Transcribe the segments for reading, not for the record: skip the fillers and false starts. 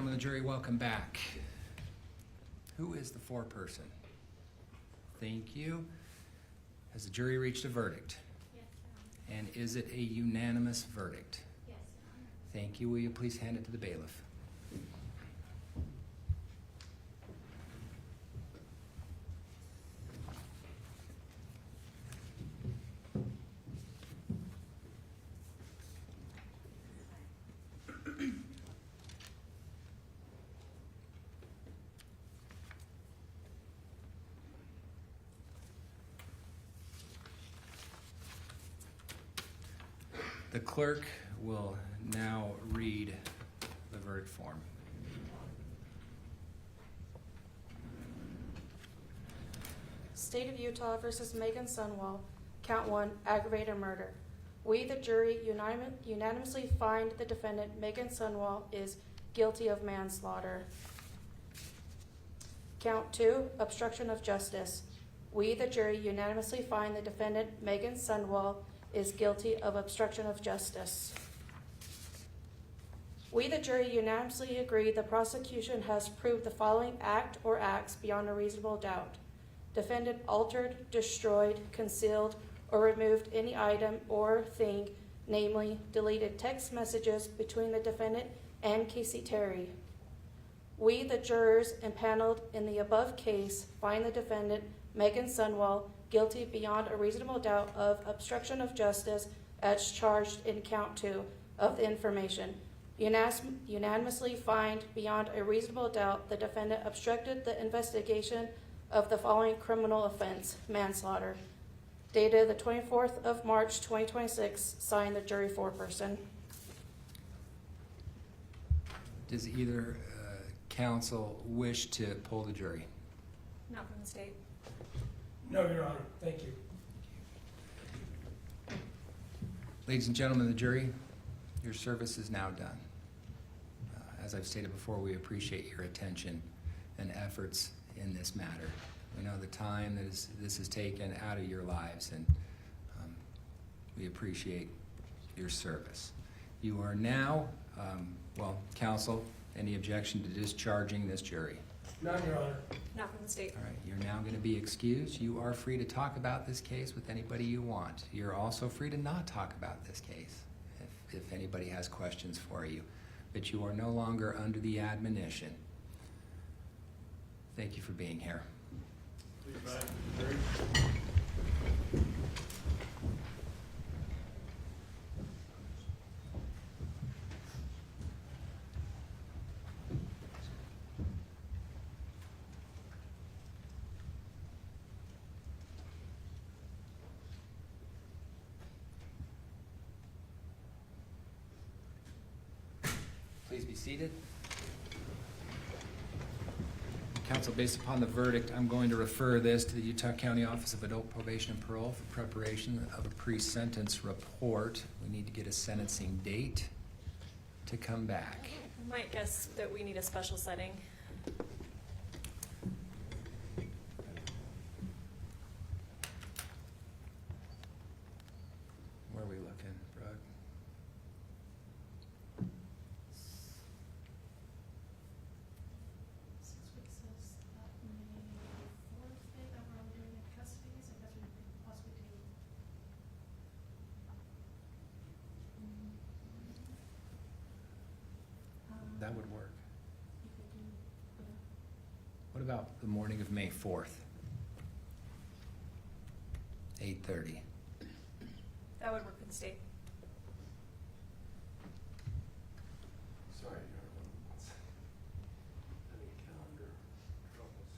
gentlemen of the jury, welcome back. Who is the foreperson? Thank you. Has the jury reached a verdict? Yes, Your Honor. And is it a unanimous verdict? Yes, Your Honor. Thank you. Will you please hand it to the bailiff? The clerk will now read the verdict form. State of Utah versus Meggan Sundwall, Count 1, aggravated murder. We, the jury, unanimously find the defendant, Meggan Sundwall, is guilty of manslaughter. Count 2, obstruction of justice. We, the jury, unanimously find the defendant, Meggan Sundwall, is guilty of obstruction of justice. We, the jury, unanimously agree the prosecution has proved the following act or acts beyond a reasonable doubt. Defendant altered, destroyed, concealed, or removed any item or thing, namely deleted text messages between the defendant and Kacee Terry. We, the jurors impaneled in the above case, find the defendant, Meggan Sundwall, guilty beyond a reasonable doubt of obstruction of justice as charged in Count 2 of the information. Unanimously find beyond a reasonable doubt the defendant obstructed the investigation of the following criminal offense, manslaughter. Dated the 24th of March 2026, signed the jury foreperson. Does either counsel wish to poll the jury? Not from the state. No, Your Honor. Thank you. Ladies and gentlemen of the jury, your service is now done. As I've stated before, we appreciate your attention and efforts in this matter. We know the time that this has taken out of your lives, and we appreciate your service. You are now, counsel, any objection to discharging this jury? None, Your Honor. Not from the state. All right, you're now going to be excused. You are free to talk about this case with anybody you want. You're also free to not talk about this case if anybody has questions for you. But you are no longer under the admonition. Thank you for being here. Please rise. Please be seated. Counsel, based upon the verdict, I'm going to refer this to the Utah County Office of Adult Probation and Parole for preparation of a pre-sentence report. We need to get a sentencing date to come back. I might guess that we need a special setting. Where are we looking, Brooke? That would work. What about the morning of May 4th? 8:30. That would work for the state. Sorry, Your Honor. Having calendar troubles.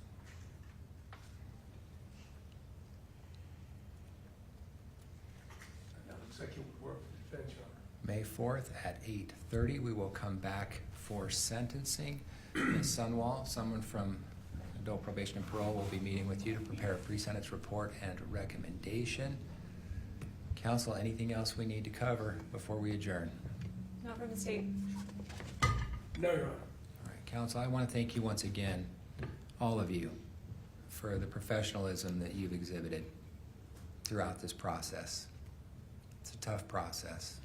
That looks like it would work for the defense, Your Honor. May 4th at 8:30. We will come back for sentencing. Ms. Sundwall, someone from Adult Probation and Parole will be meeting with you to prepare a pre-sentence report and recommendation. Counsel, anything else we need to cover before we adjourn? Not from the state. No, Your Honor. All right, counsel, I want to thank you once again, all of you, for the professionalism that you've exhibited throughout this process. It's a tough process.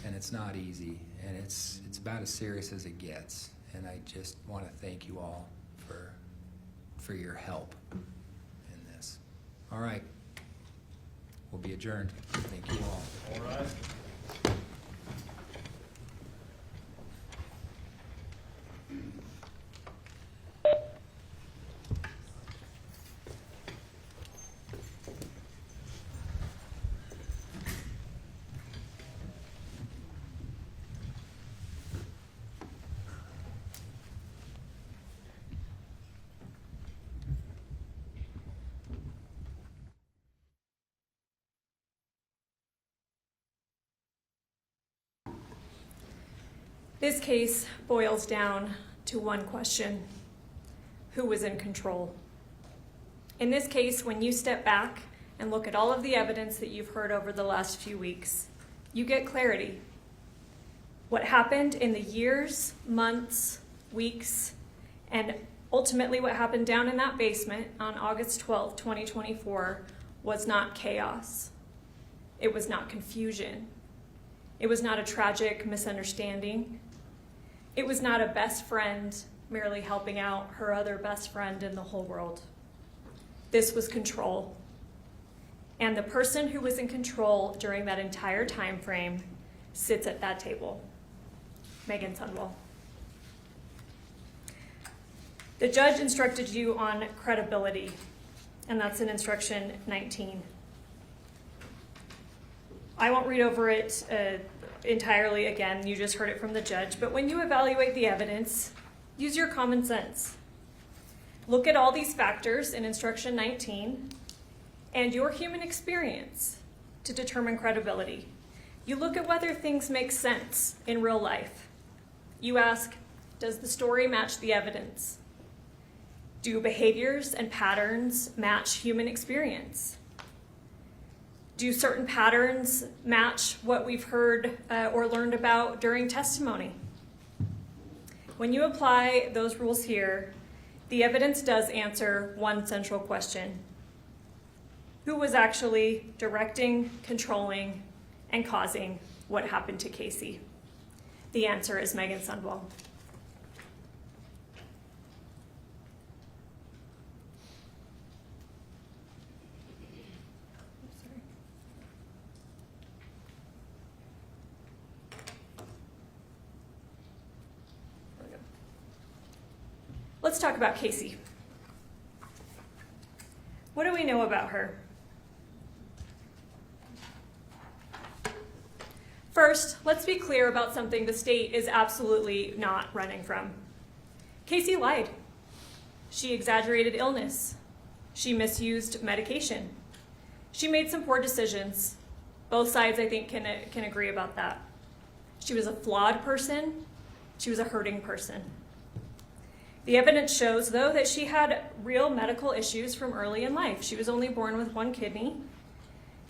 and it's not easy, and it's about as serious as it gets. And I just want to thank you all for your help in this. All right. We'll be adjourned. Thank you all. All right. This case boils down to one question: who was in control? In this case, when you step back and look at all of the evidence that you've heard over the last few weeks, you get clarity. What happened in the years, months, weeks, and ultimately what happened down in that basement on August 12, 2024, was not chaos. It was not confusion. It was not a tragic misunderstanding. It was not a best friend merely helping out her other best friend in the whole world. This was control. And the person who was in control during that entire time frame sits at that table: Meggan Sundwall. The judge instructed you on credibility, and that's in instruction 19. I won't read over it entirely again, you just heard it from the judge, but when you evaluate the evidence, use your common sense. Look at all these factors in instruction 19 and your human experience to determine credibility. You look at whether things make sense in real life. You ask, does the story match the evidence? Do behaviors and patterns match human experience? Do certain patterns match what we've heard or learned about during testimony? When you apply those rules here, the evidence does answer one central question: who was actually directing, controlling, and causing what happened to Kacee? The answer is Meggan Sundwall. Let's talk about Kacee. What do we know about her? First, let's be clear about something the state is absolutely not running from. Kacee lied. She exaggerated illness. She misused medication. She made some poor decisions. Both sides, I think, can agree about that. She was a flawed person. She was a hurting person. The evidence shows, though, that she had real medical issues from early in life. She was only born with one kidney.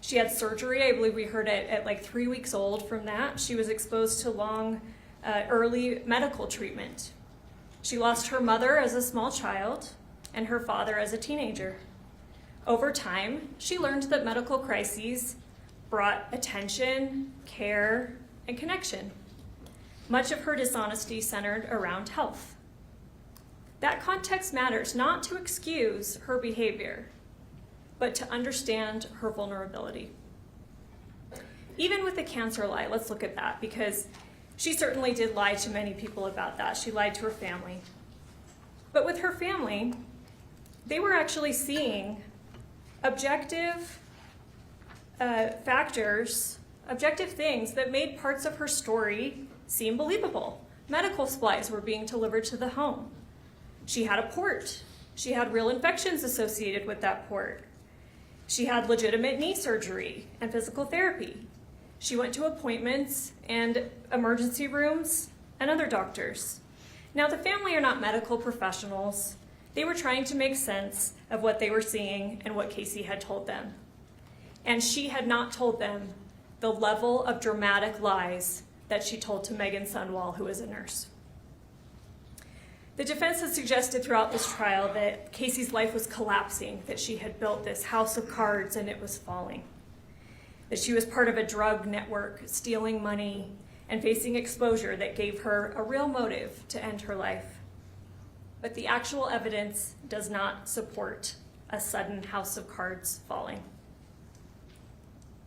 She had surgery, I believe we heard it at like 3 weeks old from that. She was exposed to long, early medical treatment. She lost her mother as a small child and her father as a teenager. Over time, she learned that medical crises brought attention, care, and connection. Much of her dishonesty centered around health. That context matters, not to excuse her behavior, but to understand her vulnerability. Even with the cancer lie, let's look at that, because she certainly did lie to many people about that. She lied to her family. But with her family, they were actually seeing objective factors, objective things that made parts of her story seem believable. Medical supplies were being delivered to the home. She had a port. She had real infections associated with that port. She had legitimate knee surgery and physical therapy. She went to appointments and emergency rooms and other doctors. Now, the family are not medical professionals. They were trying to make sense of what they were seeing and what Kacee had told them. And she had not told them the level of dramatic lies that she told to Meggan Sundwall, who is a nurse. The defense has suggested throughout this trial that Kacee's life was collapsing, that she had built this house of cards and it was falling. that she was part of a drug network stealing money and facing exposure that gave her a real motive to end her life. But the actual evidence does not support a sudden house of cards falling.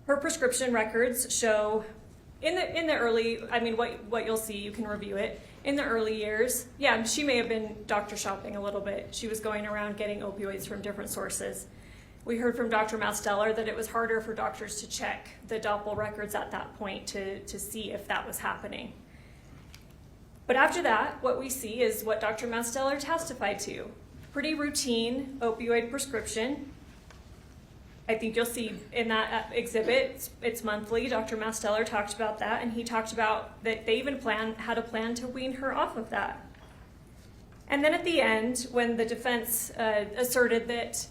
Her prescription records show in the early, what you'll see, you can review it. In the early years, yeah, she may have been doctor shopping a little bit. She was going around getting opioids from different sources. We heard from Dr. Masteller that it was harder for doctors to check the Doppel records at that point to see if that was happening. But after that, what we see is what Dr. Masteller testified to. Pretty routine opioid prescription. I think you'll see in that exhibit, it's monthly. Dr. Masteller talked about that, and he talked about that they even had a plan to wean her off of that. And then at the end, when the defense asserted that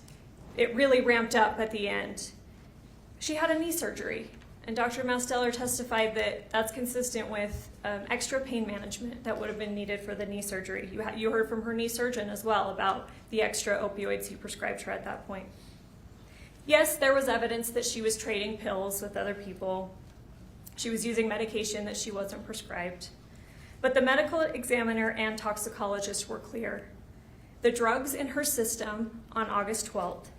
it really ramped up at the end, she had a knee surgery. And Dr. Masteller testified that that's consistent with extra pain management that would have been needed for the knee surgery. You heard from her knee surgeon as well about the extra opioids he prescribed her at that point. Yes, there was evidence that she was trading pills with other people. She was using medication that she wasn't prescribed. But the medical examiner and toxicologist were clear. The drugs in her system on August 12th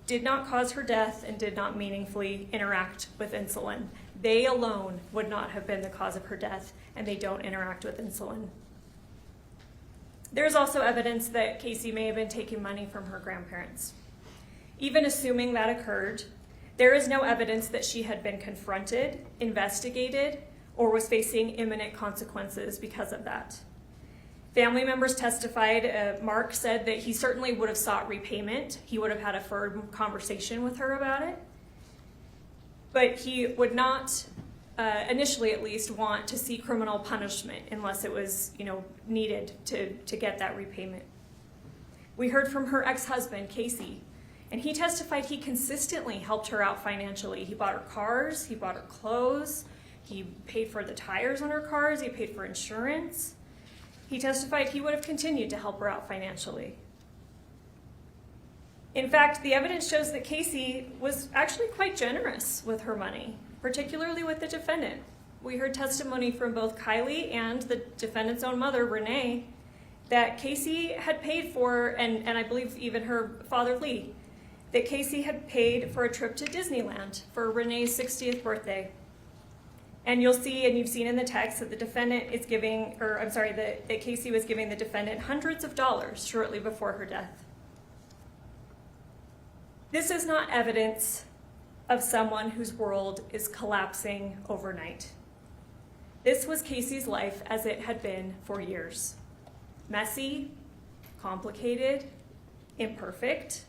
did not cause her death and did not meaningfully interact with insulin. They alone would not have been the cause of her death, and they don't interact with insulin. There's also evidence that Kacee may have been taking money from her grandparents. Even assuming that occurred, there is no evidence that she had been confronted, investigated, or was facing imminent consequences because of that. Family members testified. Mark said that he certainly would have sought repayment. He would have had a firm conversation with her about it. But he would not, initially at least, want to see criminal punishment unless it was, needed to get that repayment. We heard from her ex-husband, Kacee, and he testified he consistently helped her out financially. He bought her cars, he bought her clothes, he paid for the tires on her cars, he paid for insurance. He testified he would have continued to help her out financially. In fact, the evidence shows that Kacee was actually quite generous with her money, particularly with the defendant. We heard testimony from both Kylie and the defendant's own mother, Renee, that Kacee had paid for, and I believe even her father, Lee, that Kacee had paid for a trip to Disneyland for Renee's 60th birthday. And you'll see, and you've seen in the text, that the defendant is giving, that Kacee was giving the defendant hundreds of dollars shortly before her death. This is not evidence of someone whose world is collapsing overnight. This was Kacee's life as it had been for years. Messy, complicated, imperfect,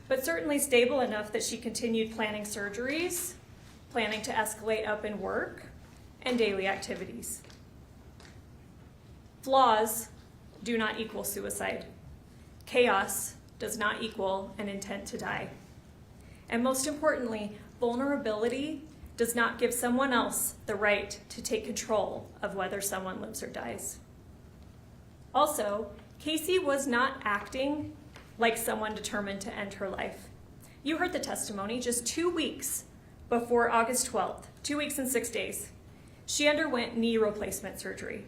but certainly stable enough that she continued planning surgeries, planning to escalate up in work, and daily activities. Flaws do not equal suicide. Chaos does not equal an intent to die. And most importantly, vulnerability does not give someone else the right to take control of whether someone lives or dies. Also, Kacee was not acting like someone determined to end her life. You heard the testimony just 2 weeks before August 12th, 2 weeks and 6 days. She underwent knee replacement surgery.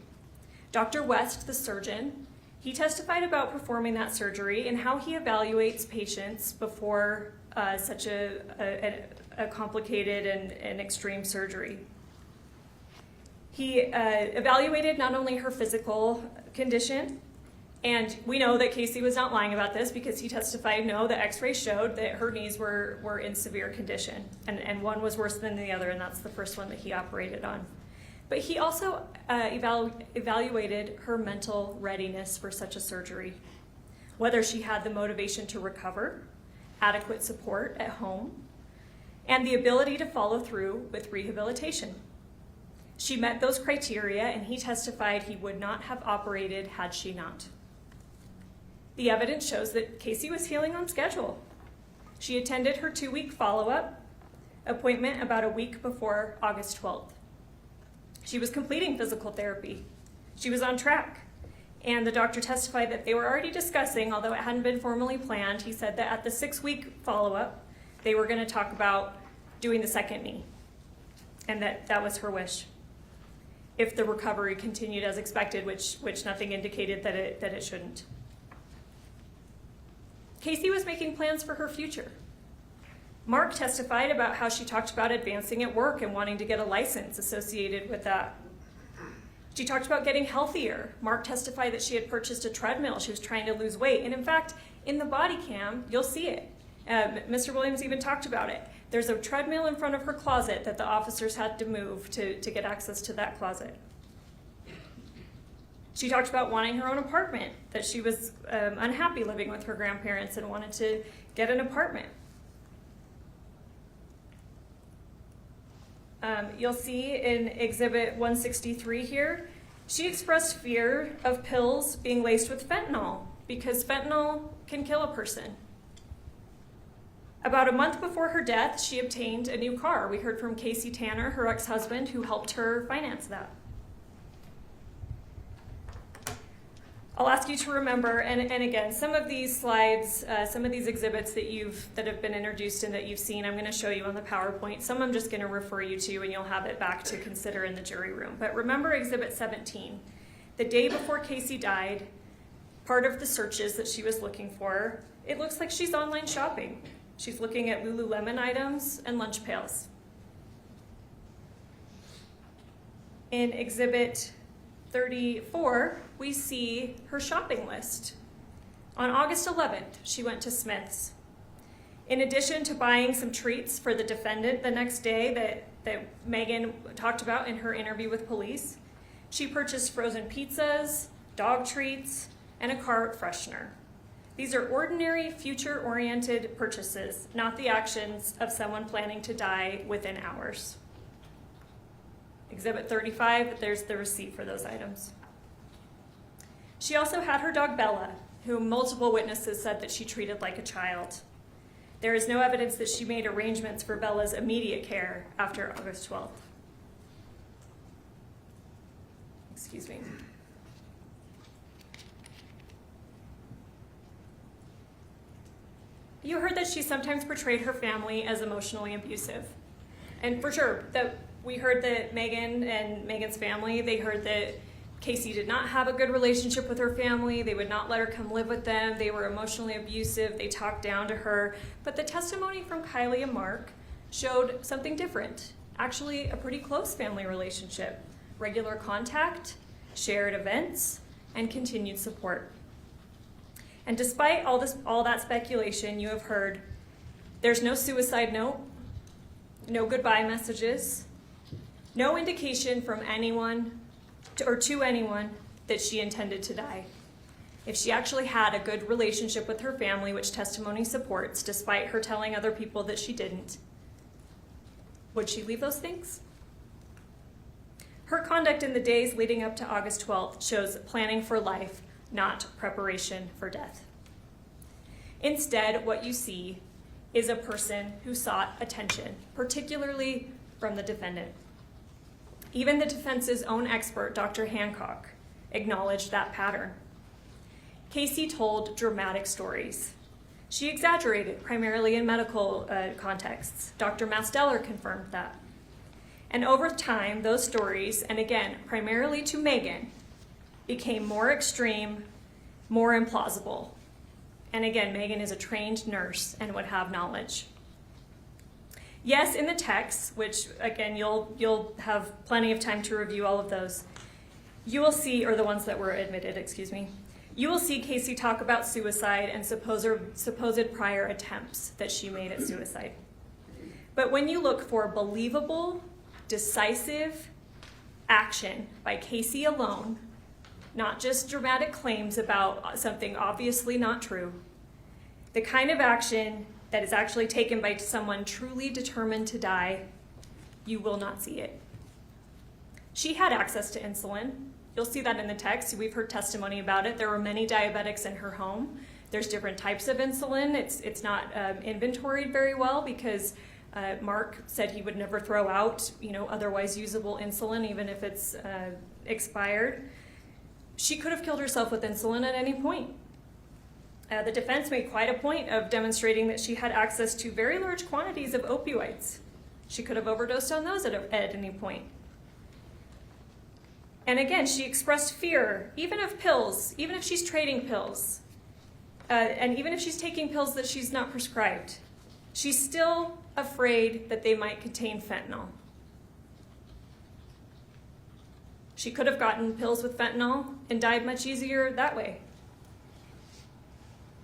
Dr. West, the surgeon, he testified about performing that surgery and how he evaluates patients before such a complicated and extreme surgery. He evaluated not only her physical condition, and we know that Kacee was not lying about this because he testified, no, the x-rays showed that her knees were in severe condition, and one was worse than the other, and that's the first one that he operated on. But he also evaluated her mental readiness for such a surgery, whether she had the motivation to recover, adequate support at home, and the ability to follow through with rehabilitation. She met those criteria, and he testified he would not have operated had she not. The evidence shows that Kacee was healing on schedule. She attended her 2-week follow-up appointment about a week before August 12th. She was completing physical therapy. She was on track. And the doctor testified that they were already discussing, although it hadn't been formally planned, he said that at the 6-week follow-up, they were going to talk about doing the second knee, and that was her wish. If the recovery continued as expected, which nothing indicated that it shouldn't. Kacee was making plans for her future. Mark testified about how she talked about advancing at work and wanting to get a license associated with that. She talked about getting healthier. Mark testified that she had purchased a treadmill. She was trying to lose weight. And in fact, in the body cam, you'll see it. Mr. Williams even talked about it. There's a treadmill in front of her closet that the officers had to move to get access to that closet. She talked about wanting her own apartment, that she was unhappy living with her grandparents and wanted to get an apartment. You'll see in Exhibit 163 here, she expressed fear of pills being laced with fentanyl because fentanyl can kill a person. About a month before her death, she obtained a new car. We heard from Kacee Tanner, her ex-husband, who helped her finance that. I'll ask you to remember, and again, some of these slides, some of these exhibits that have been introduced and that you've seen, I'm going to show you on the PowerPoint. Some I'm just going to refer you to, and you'll have it back to consider in the jury room. But remember Exhibit 17. The day before Kacee died, part of the searches that she was looking for, it looks like she's online shopping. She's looking at Lululemon items and lunch pails. In Exhibit 34, we see her shopping list. On August 11th, she went to Smith's. In addition to buying some treats for the defendant the next day that Meggan talked about in her interview with police, she purchased frozen pizzas, dog treats, and a car freshener. These are ordinary, future-oriented purchases, not the actions of someone planning to die within hours. Exhibit 35, there's the receipt for those items. She also had her dog Bella, whom multiple witnesses said that she treated like a child. There is no evidence that she made arrangements for Bella's immediate care after August 12th. Excuse me. You heard that she sometimes portrayed her family as emotionally abusive. And for sure, we heard that Meggan and Meggan's family, they heard that Kacee did not have a good relationship with her family. They would not let her come live with them. They were emotionally abusive. They talked down to her. But the testimony from Kylie and Mark showed something different. Actually, a pretty close family relationship. Regular contact, shared events, and continued support. And despite all that speculation, you have heard there's no suicide note, no goodbye messages, no indication from anyone to anyone that she intended to die. If she actually had a good relationship with her family, which testimony supports, despite her telling other people that she didn't, would she leave those things? Her conduct in the days leading up to August 12th shows planning for life, not preparation for death. Instead, what you see is a person who sought attention, particularly from the defendant. Even the defense's own expert, Dr. Hancock, acknowledged that pattern. Kacee told dramatic stories. She exaggerated, primarily in medical contexts. Dr. Masteller confirmed that. And over time, those stories, and again, primarily to Meggan, became more extreme, more implausible. And again, Meggan is a trained nurse and would have knowledge. Yes, in the text, which again, you'll have plenty of time to review all of those, you will see, or the ones that were admitted, excuse me, you will see Kacee talk about suicide and supposed prior attempts that she made at suicide. But when you look for believable, decisive action by Kacee alone, not just dramatic claims about something obviously not true, the kind of action that is actually taken by someone truly determined to die, you will not see it. She had access to insulin. You'll see that in the text. We've heard testimony about it. There were many diabetics in her home. There's different types of insulin. It's not inventoried very well because Mark said he would never throw out, otherwise usable insulin, even if it's expired. She could have killed herself with insulin at any point. The defense made quite a point of demonstrating that she had access to very large quantities of opioids. She could have overdosed on those at any point. And again, she expressed fear, even of pills, even if she's trading pills, and even if she's taking pills that she's not prescribed. She's still afraid that they might contain fentanyl. She could have gotten pills with fentanyl and died much easier that way.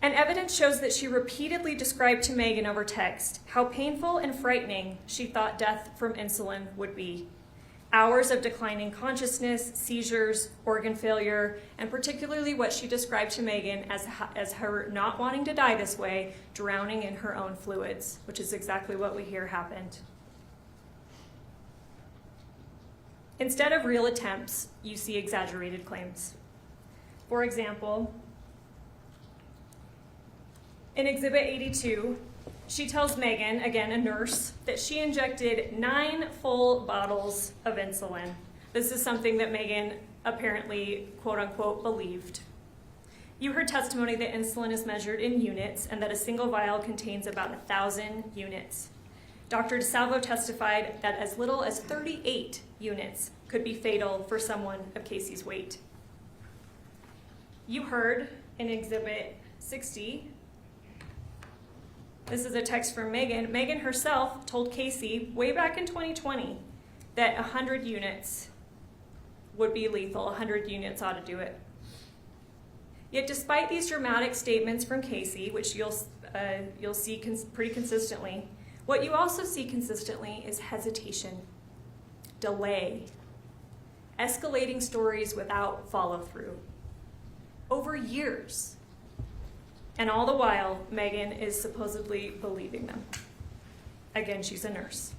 And evidence shows that she repeatedly described to Meggan over text how painful and frightening she thought death from insulin would be. Hours of declining consciousness, seizures, organ failure, and particularly what she described to Meggan as her not wanting to die this way, drowning in her own fluids, which is exactly what we hear happened. Instead of real attempts, you see exaggerated claims. For example, in Exhibit 82, she tells Meggan, again a nurse, that she injected 9 full bottles of insulin. This is something that Meggan apparently, quote unquote, believed. You heard testimony that insulin is measured in units and that a single vial contains about 1,000 units. Dr. DeSalvo testified that as little as 38 units could be fatal for someone of Kacee's weight. You heard in Exhibit 60, this is a text from Meggan. Meggan herself told Kacee way back in 2020 that 100 units would be lethal, 100 units ought to do it. Yet despite these dramatic statements from Kacee, which you'll see pretty consistently, what you also see consistently is hesitation, delay, escalating stories without follow-through, over years. And all the while, Meggan is supposedly believing them. Again, she's a nurse.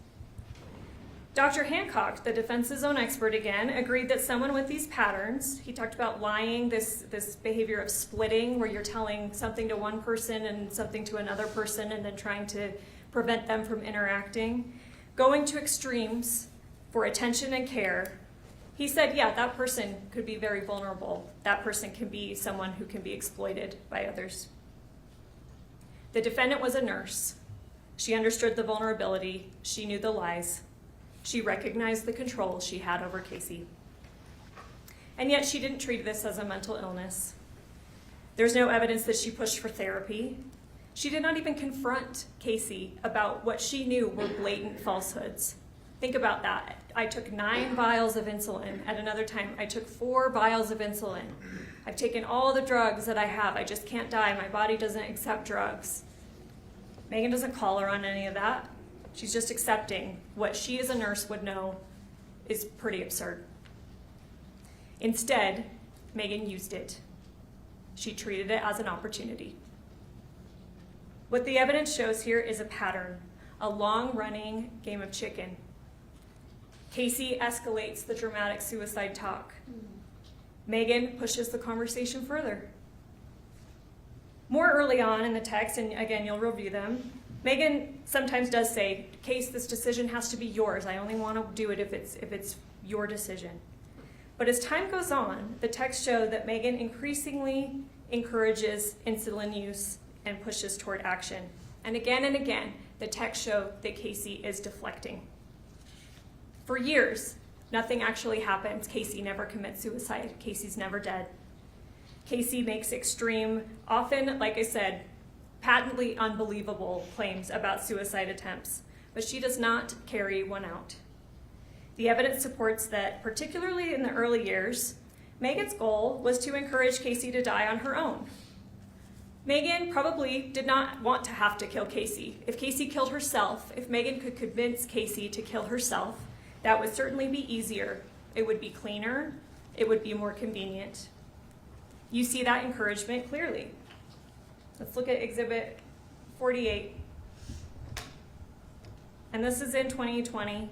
Dr. Hancock, the defense's own expert again, agreed that someone with these patterns, he talked about lying, this behavior of splitting, where you're telling something to one person and something to another person and then trying to prevent them from interacting, going to extremes for attention and care. He said, yeah, that person could be very vulnerable. That person can be someone who can be exploited by others. The defendant was a nurse. She understood the vulnerability. She knew the lies. She recognized the control she had over Kacee. And yet she didn't treat this as a mental illness. There's no evidence that she pushed for therapy. She did not even confront Kacee about what she knew were blatant falsehoods. Think about that. I took 9 vials of insulin. At another time, I took 4 vials of insulin. I've taken all the drugs that I have. I just can't die. My body doesn't accept drugs. Meggan doesn't call her on any of that. She's just accepting what she as a nurse would know is pretty absurd. Instead, Meggan used it. She treated it as an opportunity. What the evidence shows here is a pattern, a long-running game of chicken. Kacee escalates the dramatic suicide talk. Meggan pushes the conversation further. More early on in the text, and again, you'll review them, Meggan sometimes does say, Case, this decision has to be yours. I only want to do it if it's your decision. But as time goes on, the text shows that Meggan increasingly encourages insulin use and pushes toward action. And again, the text show that Kacee is deflecting. For years, nothing actually happens. Kacee never commits suicide. Kacee's never dead. Kacee makes extreme, often, like I said, patently unbelievable claims about suicide attempts, but she does not carry one out. The evidence supports that, particularly in the early years, Meggan's goal was to encourage Kacee to die on her own. Meggan probably did not want to have to kill Kacee. If Kacee killed herself, if Meggan could convince Kacee to kill herself, that would certainly be easier. It would be cleaner. It would be more convenient. You see that encouragement clearly. Let's look at Exhibit 48. And this is in 2020.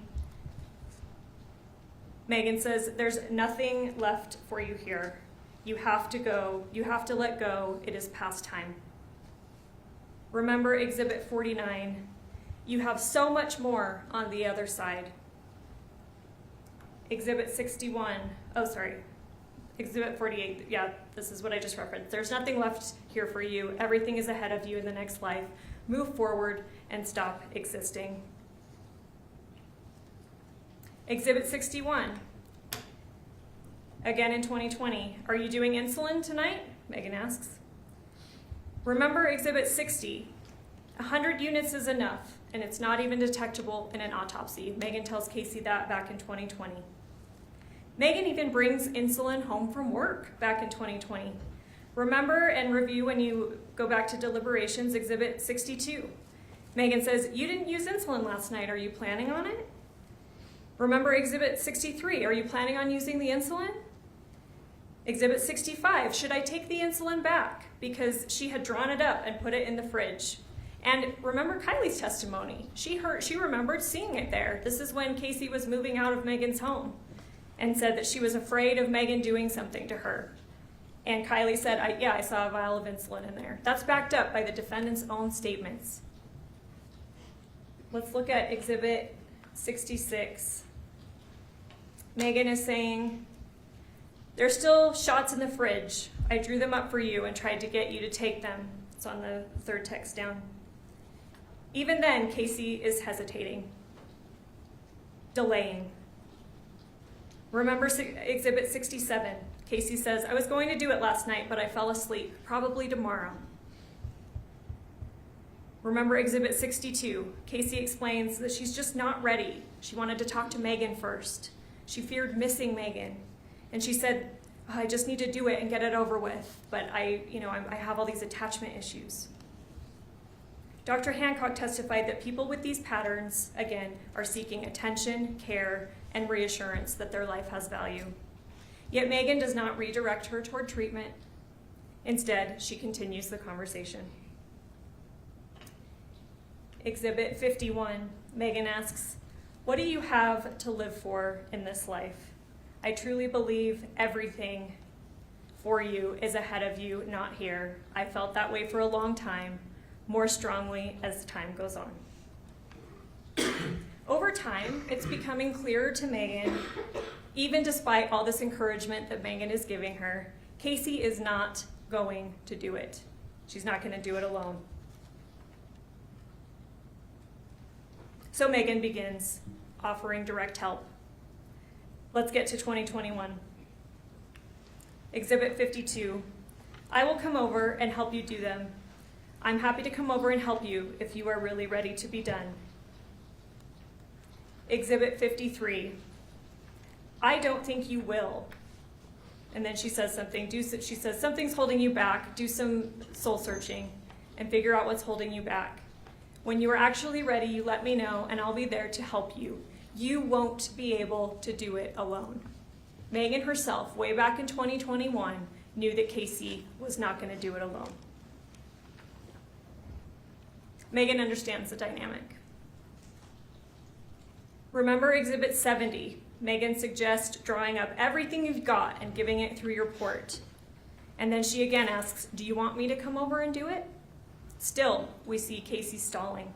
Meggan says, there's nothing left for you here. You have to go. You have to let go. It is past time. Remember Exhibit 49. You have so much more on the other side. Exhibit 61. Oh, sorry. Exhibit 48. Yeah, this is what I just referenced. There's nothing left here for you. Everything is ahead of you in the next life. Move forward and stop existing. Exhibit 61. Again in 2020. Are you doing insulin tonight? Meggan asks. Remember Exhibit 60. 100 units is enough, and it's not even detectable in an autopsy. Meggan tells Kacee that back in 2020. Meggan even brings insulin home from work back in 2020. Remember and review when you go back to deliberations, Exhibit 62. Meggan says, you didn't use insulin last night. Are you planning on it? Remember Exhibit 63. Are you planning on using the insulin? Exhibit 65. Should I take the insulin back? Because she had drawn it up and put it in the fridge. And remember Kylie's testimony. She remembered seeing it there. This is when Kacee was moving out of Meggan's home and said that she was afraid of Meggan doing something to her. And Kylie said, I saw a vial of insulin in there. That's backed up by the defendant's own statements. Let's look at Exhibit 66. Meggan is saying, there's still shots in the fridge. I drew them up for you and tried to get you to take them. It's on the third text down. Even then, Kacee is hesitating, delaying. Remember Exhibit 67. Kacee says, I was going to do it last night, but I fell asleep, probably tomorrow. Remember Exhibit 62. Kacee explains that she's just not ready. She wanted to talk to Meggan first. She feared missing Meggan. And she said, I just need to do it and get it over with, but I have all these attachment issues. Dr. Hancock testified that people with these patterns, again, are seeking attention, care, and reassurance that their life has value. Yet Meggan does not redirect her toward treatment. Instead, she continues the conversation. Exhibit 51, Meggan asks, what do you have to live for in this life? I truly believe everything for you is ahead of you, not here. I felt that way for a long time, more strongly as time goes on. Over time, it's becoming clearer to Meggan, even despite all this encouragement that Meggan is giving her, Kacee is not going to do it. She's not going to do it alone. So Meggan begins offering direct help. Let's get to 2021. Exhibit 52. I will come over and help you do them. I'm happy to come over and help you if you are really ready to be done. Exhibit 53. I don't think you will. And then she says something. She says, something's holding you back. Do some soul searching and figure out what's holding you back. When you are actually ready, you let me know and I'll be there to help you. You won't be able to do it alone. Meggan herself, way back in 2021, knew that Kacee was not going to do it alone. Meggan understands the dynamic. Remember Exhibit 70. Meggan suggests drawing up everything you've got and giving it through your report. And then she again asks, do you want me to come over and do it? Still, we see Kacee stalling.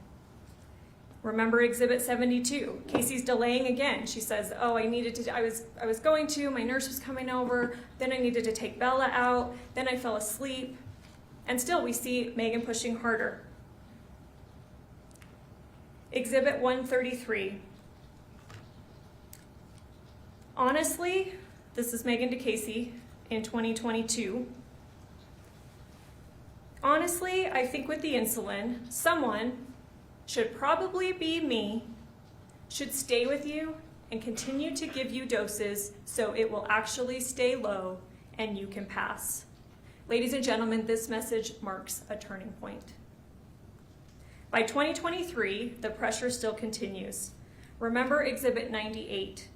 Remember Exhibit 72. Kacee's delaying again. She says, I was going to, my nurse was coming over, then I needed to take Bella out, then I fell asleep. And still we see Meggan pushing harder. Exhibit 133. Honestly, this is Meggan to Kacee in 2022. Honestly, I think with the insulin, someone, should probably be me, should stay with you and continue to give you doses so it will actually stay low and you can pass. Ladies and gentlemen, this message marks a turning point. By 2023, the pressure still continues. Remember Exhibit 98.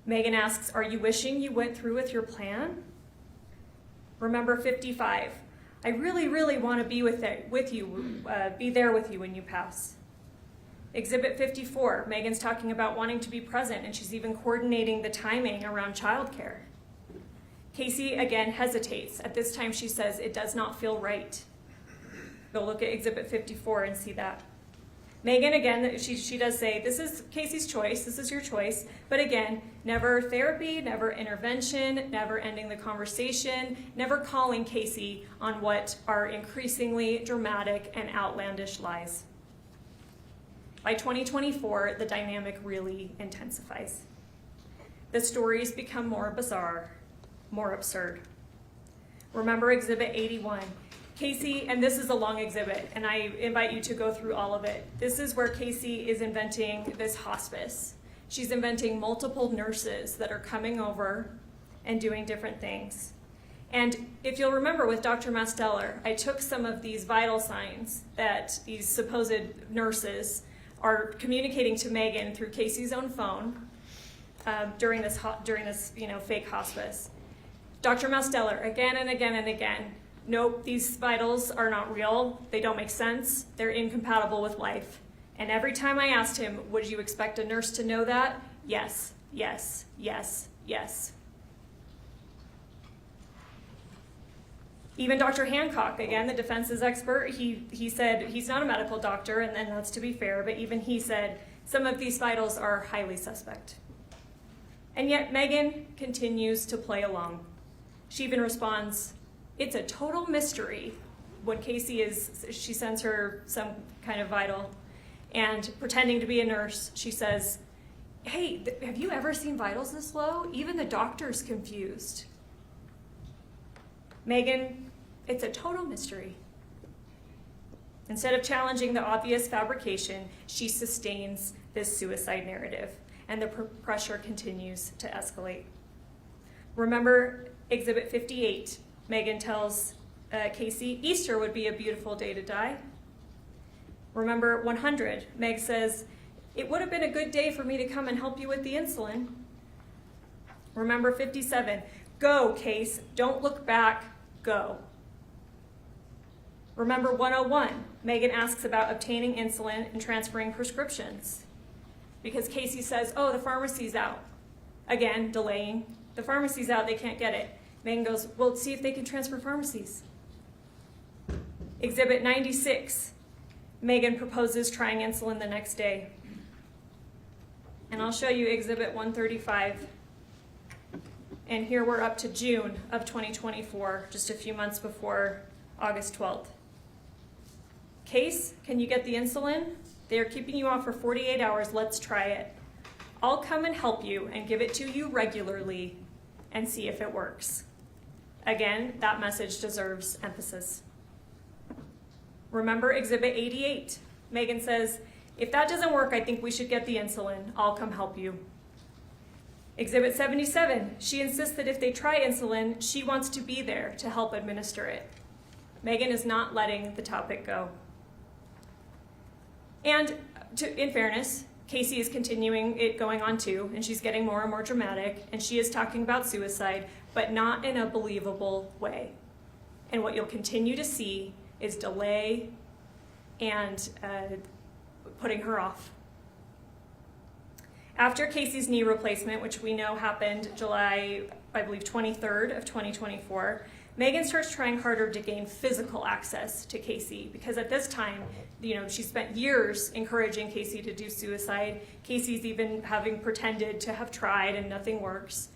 Meggan asks, are you wishing you went through with your plan? Remember 55. I really, really want to be be there with you when you pass. Exhibit 54, Meggan's talking about wanting to be present, and she's even coordinating the timing around childcare. Kacee again hesitates. At this time, she says, it does not feel right. Go look at Exhibit 54 and see that. Meggan, again, she does say, this is Kacee's choice, this is your choice, but again, never therapy, never intervention, never ending the conversation, never calling Kacee on what are increasingly dramatic and outlandish lies. By 2024, the dynamic really intensifies. The stories become more bizarre, more absurd. Remember Exhibit 81. Kacee, and this is a long exhibit, and I invite you to go through all of it. This is where Kacee is inventing this hospice. She's inventing multiple nurses that are coming over and doing different things. And if you'll remember with Dr. Masteller, I took some of these vital signs that these supposed nurses are communicating to Meggan through Kacee's own phone during this fake hospice. Dr. Masteller, again and again and again, nope, these vitals are not real, they don't make sense, they're incompatible with life. And every time I asked him, would you expect a nurse to know that? Yes, yes, yes, yes. Even Dr. Hancock, again, the defense's expert, he said he's not a medical doctor, and that's to be fair, but even he said some of these vitals are highly suspect. And yet Meggan continues to play along. She even responds, it's a total mystery when she sends her some kind of vital, and pretending to be a nurse, she says, hey, have you ever seen vitals this low? Even the doctor's confused. Meggan, it's a total mystery. Instead of challenging the obvious fabrication, she sustains this suicide narrative, and the pressure continues to escalate. Remember Exhibit 58. Meggan tells Kacee, Easter would be a beautiful day to die. Remember 100. Meg says, it would have been a good day for me to come and help you with the insulin. Remember 57. Go, Case. Don't look back. Go. Remember 101. Meggan asks about obtaining insulin and transferring prescriptions. Because Kacee says, oh, the pharmacy's out. Again, delaying. The pharmacy's out, they can't get it. Meggan goes, well, see if they can transfer pharmacies. Exhibit 96. Meggan proposes trying insulin the next day. And I'll show you Exhibit 135. And here we're up to June of 2024, just a few months before August 12th. Case, can you get the insulin? They are keeping you off for 48 hours, let's try it. I'll come and help you and give it to you regularly and see if it works. Again, that message deserves emphasis. Remember Exhibit 88. Meggan says, if that doesn't work, I think we should get the insulin. I'll come help you. Exhibit 77. She insists that if they try insulin, she wants to be there to help administer it. Meggan is not letting the topic go. And in fairness, Kacee is continuing it going on too, and she's getting more and more dramatic, and she is talking about suicide, but not in a believable way. And what you'll continue to see is delay and putting her off. After Kacee's knee replacement, which we know happened July, I believe, 23rd of 2024, Meggan starts trying harder to gain physical access to Kacee, because at this time, she spent years encouraging Kacee to do suicide. Kacee's even having pretended to have tried and nothing works.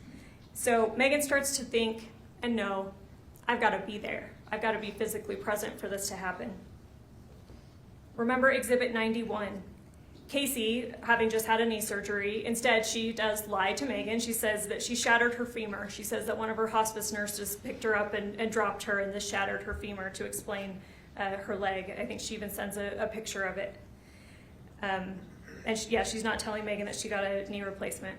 So Meggan starts to think and know, I've got to be there. I've got to be physically present for this to happen. Remember Exhibit 91. Kacee, having just had a knee surgery, instead she does lie to Meggan. She says that she shattered her femur. She says that one of her hospice nurses picked her up and dropped her, and this shattered her femur to explain her leg. I think she even sends a picture of it. She's not telling Meggan that she got a knee replacement.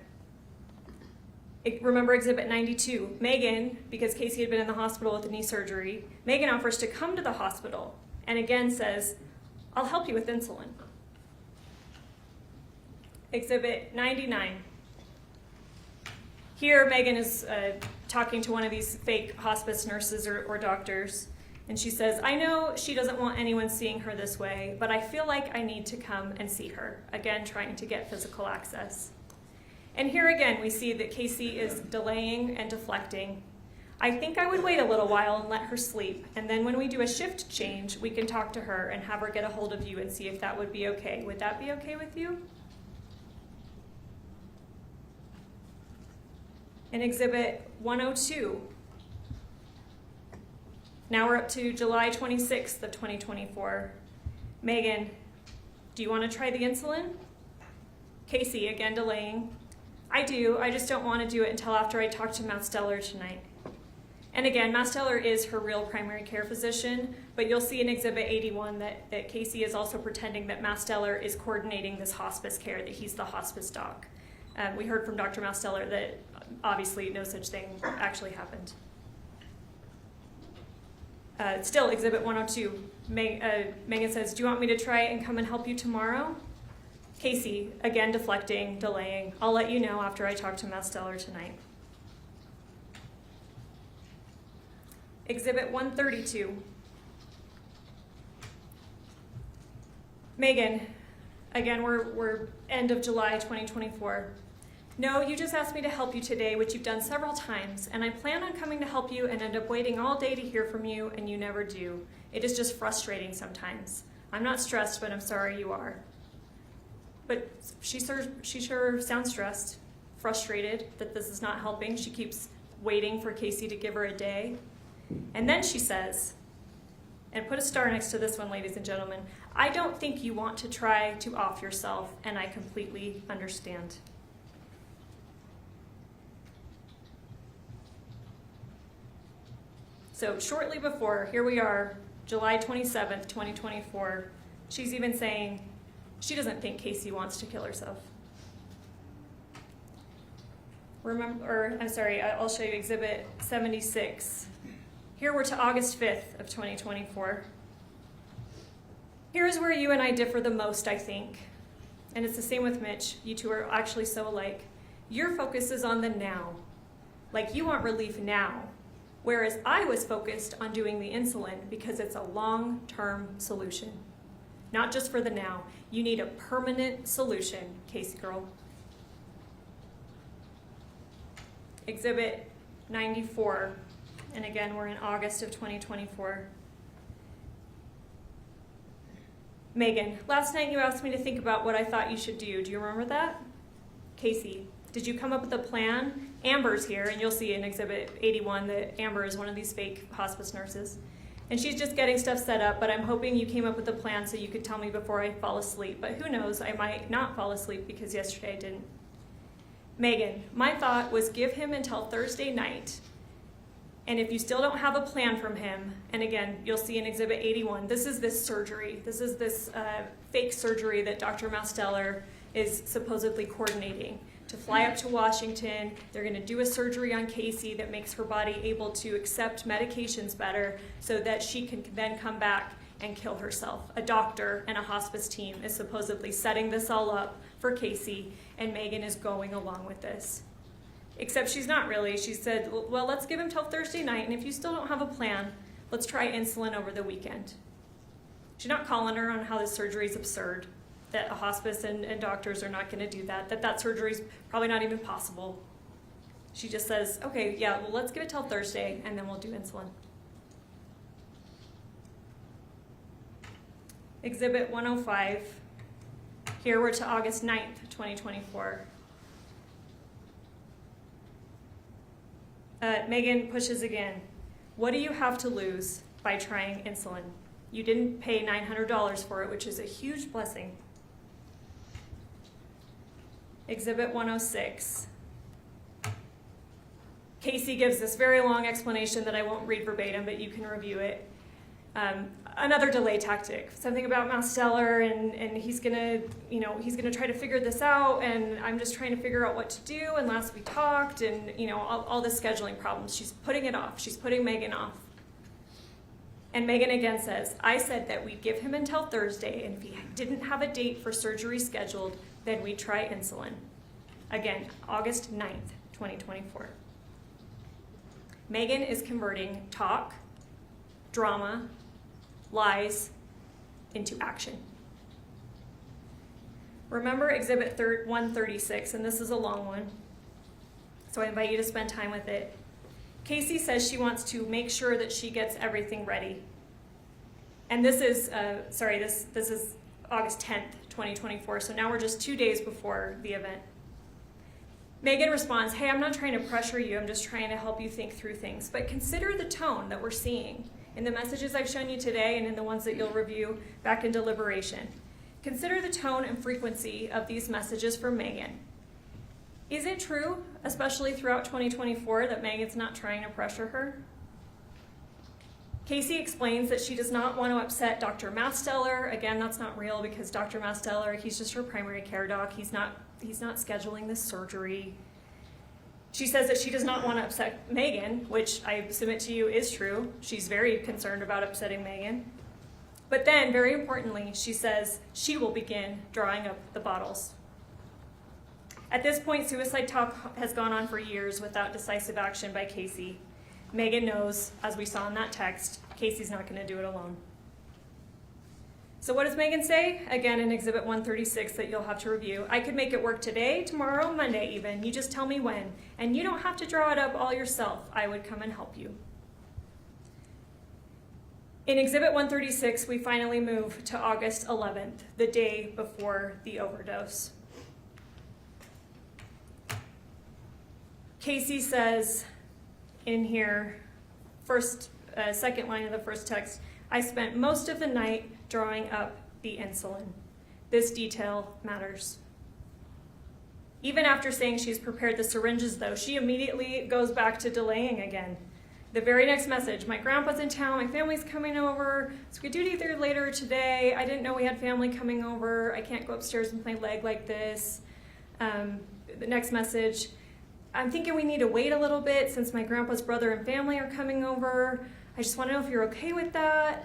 Remember Exhibit 92. Meggan, because Kacee had been in the hospital with a knee surgery, Meggan offers to come to the hospital and again says, I'll help you with insulin. Exhibit 99. Here, Meggan is talking to one of these fake hospice nurses or doctors, and she says, I know she doesn't want anyone seeing her this way, but I feel like I need to come and see her, again trying to get physical access. And here again, we see that Kacee is delaying and deflecting. I think I would wait a little while and let her sleep, and then when we do a shift change, we can talk to her and have her get a hold of you and see if that would be okay. Would that be okay with you? In Exhibit 102, now we're up to July 26th of 2024. Meggan, Do you want to try the insulin? Kacee, again delaying. I do, I just don't want to do it until after I talk to Masteller tonight. And again, Masteller is her real primary care physician, but you'll see in Exhibit 81 that Kacee is also pretending that Masteller is coordinating this hospice care, that he's the hospice doc. We heard from Dr. Masteller that obviously no such thing actually happened. Still, Exhibit 102, Meggan says, do you want me to try and come and help you tomorrow? Kacee, again deflecting, delaying. I'll let you know after I talk to Masteller tonight. Exhibit 132. Meggan, again, we're end of July 2024. No, you just asked me to help you today, which you've done several times, and I plan on coming to help you and end up waiting all day to hear from you, and you never do. It is just frustrating sometimes. I'm not stressed, but I'm sorry you are. But she sure sounds stressed, frustrated that this is not helping. She keeps waiting for Kacee to give her a day. And then she says, and put a star next to this one, ladies and gentlemen, I don't think you want to try to off yourself, and I completely understand. So shortly before, here we are, July 27th, 2024, she's even saying she doesn't think Kacee wants to kill herself. I'll show you Exhibit 76. Here we're to August 5th of 2024. Here's where you and I differ the most, I think. And it's the same with Mitch. You two are actually so alike. Your focus is on the now. Like you want relief now. Whereas I was focused on doing the insulin because it's a long-term solution. Not just for the now. You need a permanent solution, Kacee girl. Exhibit 94. And again, we're in August of 2024. Meggan, last night you asked me to think about what I thought you should do. Do you remember that? Kacee, did you come up with a plan? Amber's here, and you'll see in Exhibit 81 that Amber is one of these fake hospice nurses. And she's just getting stuff set up, but I'm hoping you came up with a plan so you could tell me before I fall asleep. But who knows, I might not fall asleep because yesterday I didn't. Meggan, my thought was give him until Thursday night. And if you still don't have a plan from him, and again, you'll see in Exhibit 81, this is this surgery. This is this fake surgery that Dr. Masteller is supposedly coordinating. To fly up to Washington, they're gonna do a surgery on Kacee that makes her body able to accept medications better so that she can then come back and kill herself. A doctor and a hospice team is supposedly setting this all up for Kacee, and Meggan is going along with this. Except she's not really. She said, well, let's give him till Thursday night, and if you still don't have a plan, let's try insulin over the weekend. She's not calling her on how this surgery is absurd, that a hospice and doctors are not going to do that, that surgery is probably not even possible. She just says, okay, yeah, well, let's give it till Thursday, and then we'll do insulin. Exhibit 105. Here we're to August 9th, 2024. Meggan pushes again. What do you have to lose by trying insulin? You didn't pay $900 for it, which is a huge blessing. Exhibit 106. Kacee gives this very long explanation that I won't read verbatim, but you can review it. Another delay tactic, something about Masteller, and he's gonna try to figure this out, and I'm just trying to figure out what to do, and last we talked, and all the scheduling problems. She's putting it off. She's putting Meggan off. And Meggan again says, I said that we'd give him until Thursday, and if he didn't have a date for surgery scheduled, then we'd try insulin. Again, August 9th, 2024. Meggan is converting talk, drama, lies into action. Remember Exhibit 136, and this is a long one, so I invite you to spend time with it. Kacee says she wants to make sure that she gets everything ready. And this is, this is August 10th, 2024, so now we're just 2 days before the event. Meggan responds, hey, I'm not trying to pressure you, I'm just trying to help you think through things, but consider the tone that we're seeing in the messages I've shown you today and in the ones that you'll review back in deliberation. Consider the tone and frequency of these messages from Meggan. Is it true, especially throughout 2024, that Meggan's not trying to pressure her? Kacee explains that she does not want to upset Dr. Masteller. Again, that's not real because Dr. Masteller, he's just her primary care doc. He's not scheduling this surgery. She says that she does not want to upset Meggan, which I submit to you is true. She's very concerned about upsetting Meggan. But then, very importantly, she says she will begin drawing up the bottles. At this point, suicide talk has gone on for years without decisive action by Kacee. Meggan knows, as we saw in that text, Kacee's not going to do it alone. So what does Meggan say? Again, in Exhibit 136 that you'll have to review. I could make it work today, tomorrow, Monday even. You just tell me when. And you don't have to draw it up all yourself. I would come and help you. In Exhibit 136, we finally move to August 11th, the day before the overdose. Kacee says in here, second line of the first text, I spent most of the night drawing up the insulin. This detail matters. Even after saying she's prepared the syringes, though, she immediately goes back to delaying again. The very next message, my grandpa's in town, my family's coming over, so we could do it either later or today. I didn't know we had family coming over. I can't go upstairs with my leg like this. The next message, I'm thinking we need to wait a little bit since my grandpa's brother and family are coming over. I just want to know if you're okay with that.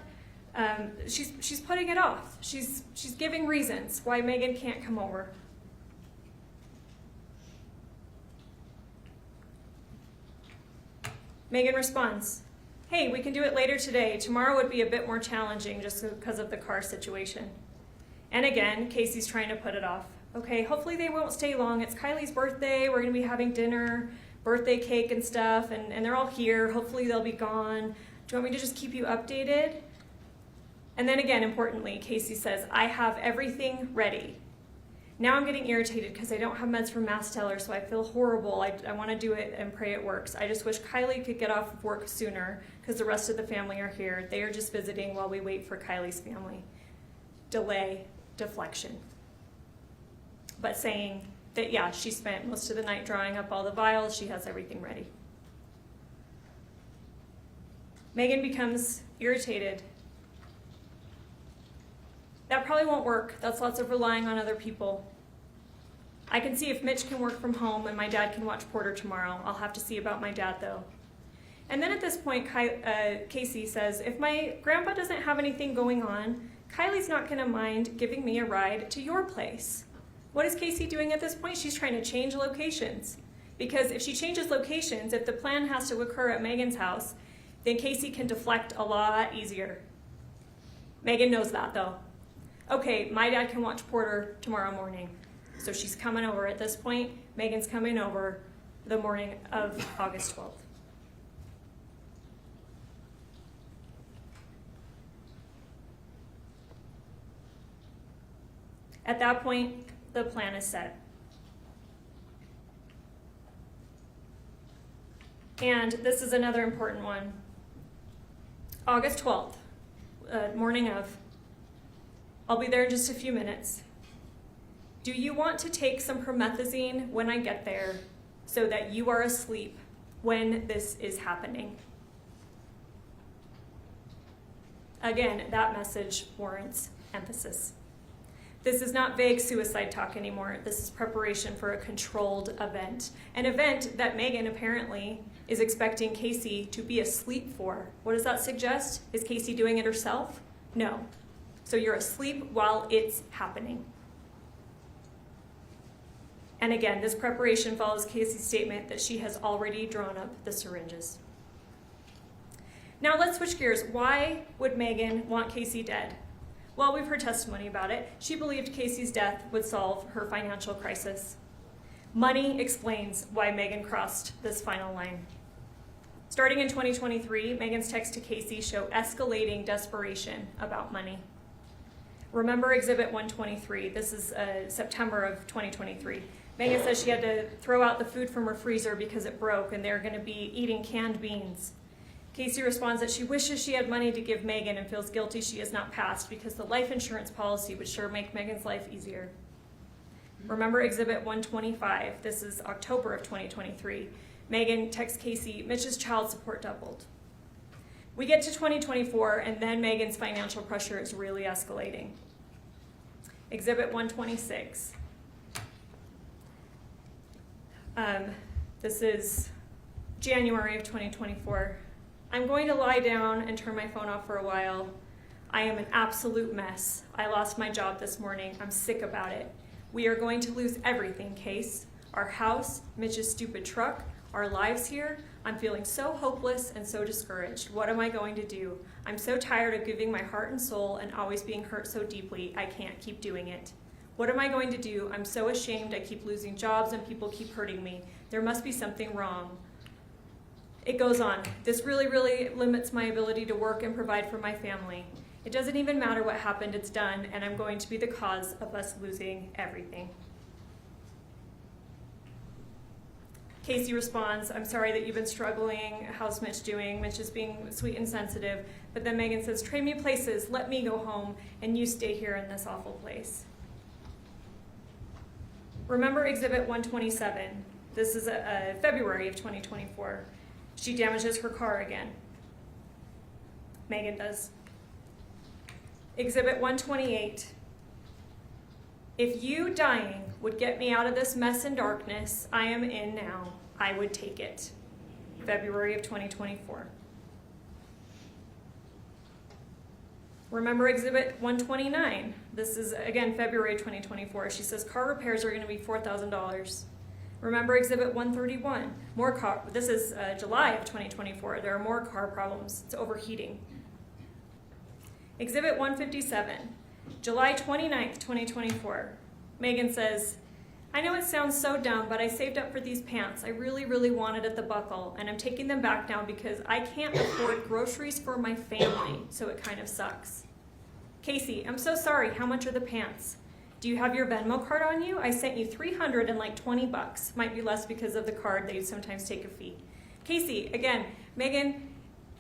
She's putting it off. She's giving reasons why Meggan can't come over. Meggan responds, hey, we can do it later today. Tomorrow would be a bit more challenging just because of the car situation. And again, Kacee's trying to put it off. Okay, hopefully they won't stay long. It's Kylie's birthday. We're going to be having dinner, birthday cake and stuff, and they're all here. Hopefully they'll be gone. Do you want me to just keep you updated? And then again, importantly, Kacee says, I have everything ready. Now I'm getting irritated because I don't have meds from Masteller, so I feel horrible. I want to do it and pray it works. I just wish Kylie could get off of work sooner because the rest of the family are here. They are just visiting while we wait for Kylie's family. Delay, deflection. But saying that, yeah, she spent most of the night drawing up all the vials. She has everything ready. Meggan becomes irritated. That probably won't work. That's lots of relying on other people. I can see if Mitch can work from home and my dad can watch Porter tomorrow. I'll have to see about my dad, though. And then at this point, Kacee says, if my grandpa doesn't have anything going on, Kylie's not going to mind giving me a ride to your place. What is Kacee doing at this point? She's trying to change locations. Because if she changes locations, if the plan has to occur at Meggan's house, then Kacee can deflect a lot easier. Meggan knows that, though. Okay, my dad can watch Porter tomorrow morning. So she's coming over at this point. Meggan's coming over the morning of August 12th. At that point, the plan is set. And this is another important one. August 12th, morning of. I'll be there in just a few minutes. Do you want to take some promethazine when I get there so that you are asleep when this is happening? Again, that message warrants emphasis. This is not vague suicide talk anymore. This is preparation for a controlled event. An event that Meggan apparently is expecting Kacee to be asleep for. What does that suggest? Is Kacee doing it herself? No. So you're asleep while it's happening. And again, this preparation follows Kacee's statement that she has already drawn up the syringes. Now let's switch gears. Why would Meggan want Kacee dead? Well, we've heard testimony about it. She believed Kacee's death would solve her financial crisis. Money explains why Meggan crossed this final line. Starting in 2023, Meggan's texts to Kacee show escalating desperation about money. Remember Exhibit 123. This is September of 2023. Meggan says she had to throw out the food from her freezer because it broke and they're going to be eating canned beans. Kacee responds that she wishes she had money to give Meggan and feels guilty she has not passed because the life insurance policy would sure make Meggan's life easier. Remember Exhibit 125. This is October of 2023. Meggan texts Kacee, Mitch's child support doubled. We get to 2024, and then Meggan's financial pressure is really escalating. Exhibit 126. This is January of 2024. I'm going to lie down and turn my phone off for a while. I am an absolute mess. I lost my job this morning. I'm sick about it. We are going to lose everything, Case. Our house, Mitch's stupid truck, our lives here. I'm feeling so hopeless and so discouraged. What am I going to do? I'm so tired of giving my heart and soul and always being hurt so deeply. I can't keep doing it. What am I going to do? I'm so ashamed. I keep losing jobs and people keep hurting me. There must be something wrong. It goes on. This really, really limits my ability to work and provide for my family. It doesn't even matter what happened, it's done, and I'm going to be the cause of us losing everything. Kacee responds, I'm sorry that you've been struggling. How's Mitch doing? Mitch is being sweet and sensitive. But then Meggan says, trade me places, let me go home, and you stay here in this awful place. Remember Exhibit 127. This is February of 2024. She damages her car again. Meggan does. Exhibit 128. If you dying would get me out of this mess and darkness I am in now, I would take it. February of 2024. Remember Exhibit 129. This is, again, February 2024. She says car repairs are going to be $4,000. Remember Exhibit 131. This is July of 2024. There are more car problems. It's overheating. Exhibit 157. July 29th, 2024. Meggan says, I know it sounds so dumb, but I saved up for these pants. I really, really wanted at the buckle, and I'm taking them back now because I can't afford groceries for my family, so it kind of sucks. Kacee, I'm so sorry. How much are the pants? Do you have your Venmo card on you? I sent you $320. Might be less because of the card. They sometimes take a fee. Kacee, again, Meggan,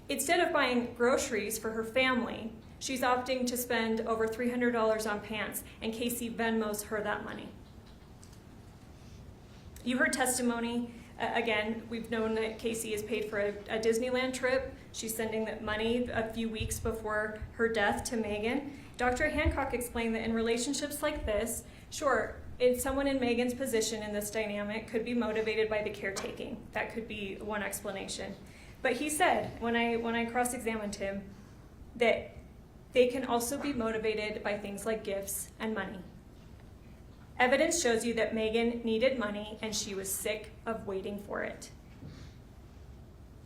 instead of buying groceries for her family, she's opting to spend over $300 on pants, and Kacee Venmos her that money. You heard testimony. Again, we've known that Kacee is paid for a Disneyland trip. She's sending that money a few weeks before her death to Meggan. Dr. Hancock explained that in relationships like this, sure, someone in Meggan's position in this dynamic could be motivated by the caretaking. That could be one explanation. But he said, when I cross-examined him, that they can also be motivated by things like gifts and money. Evidence shows you that Meggan needed money and she was sick of waiting for it.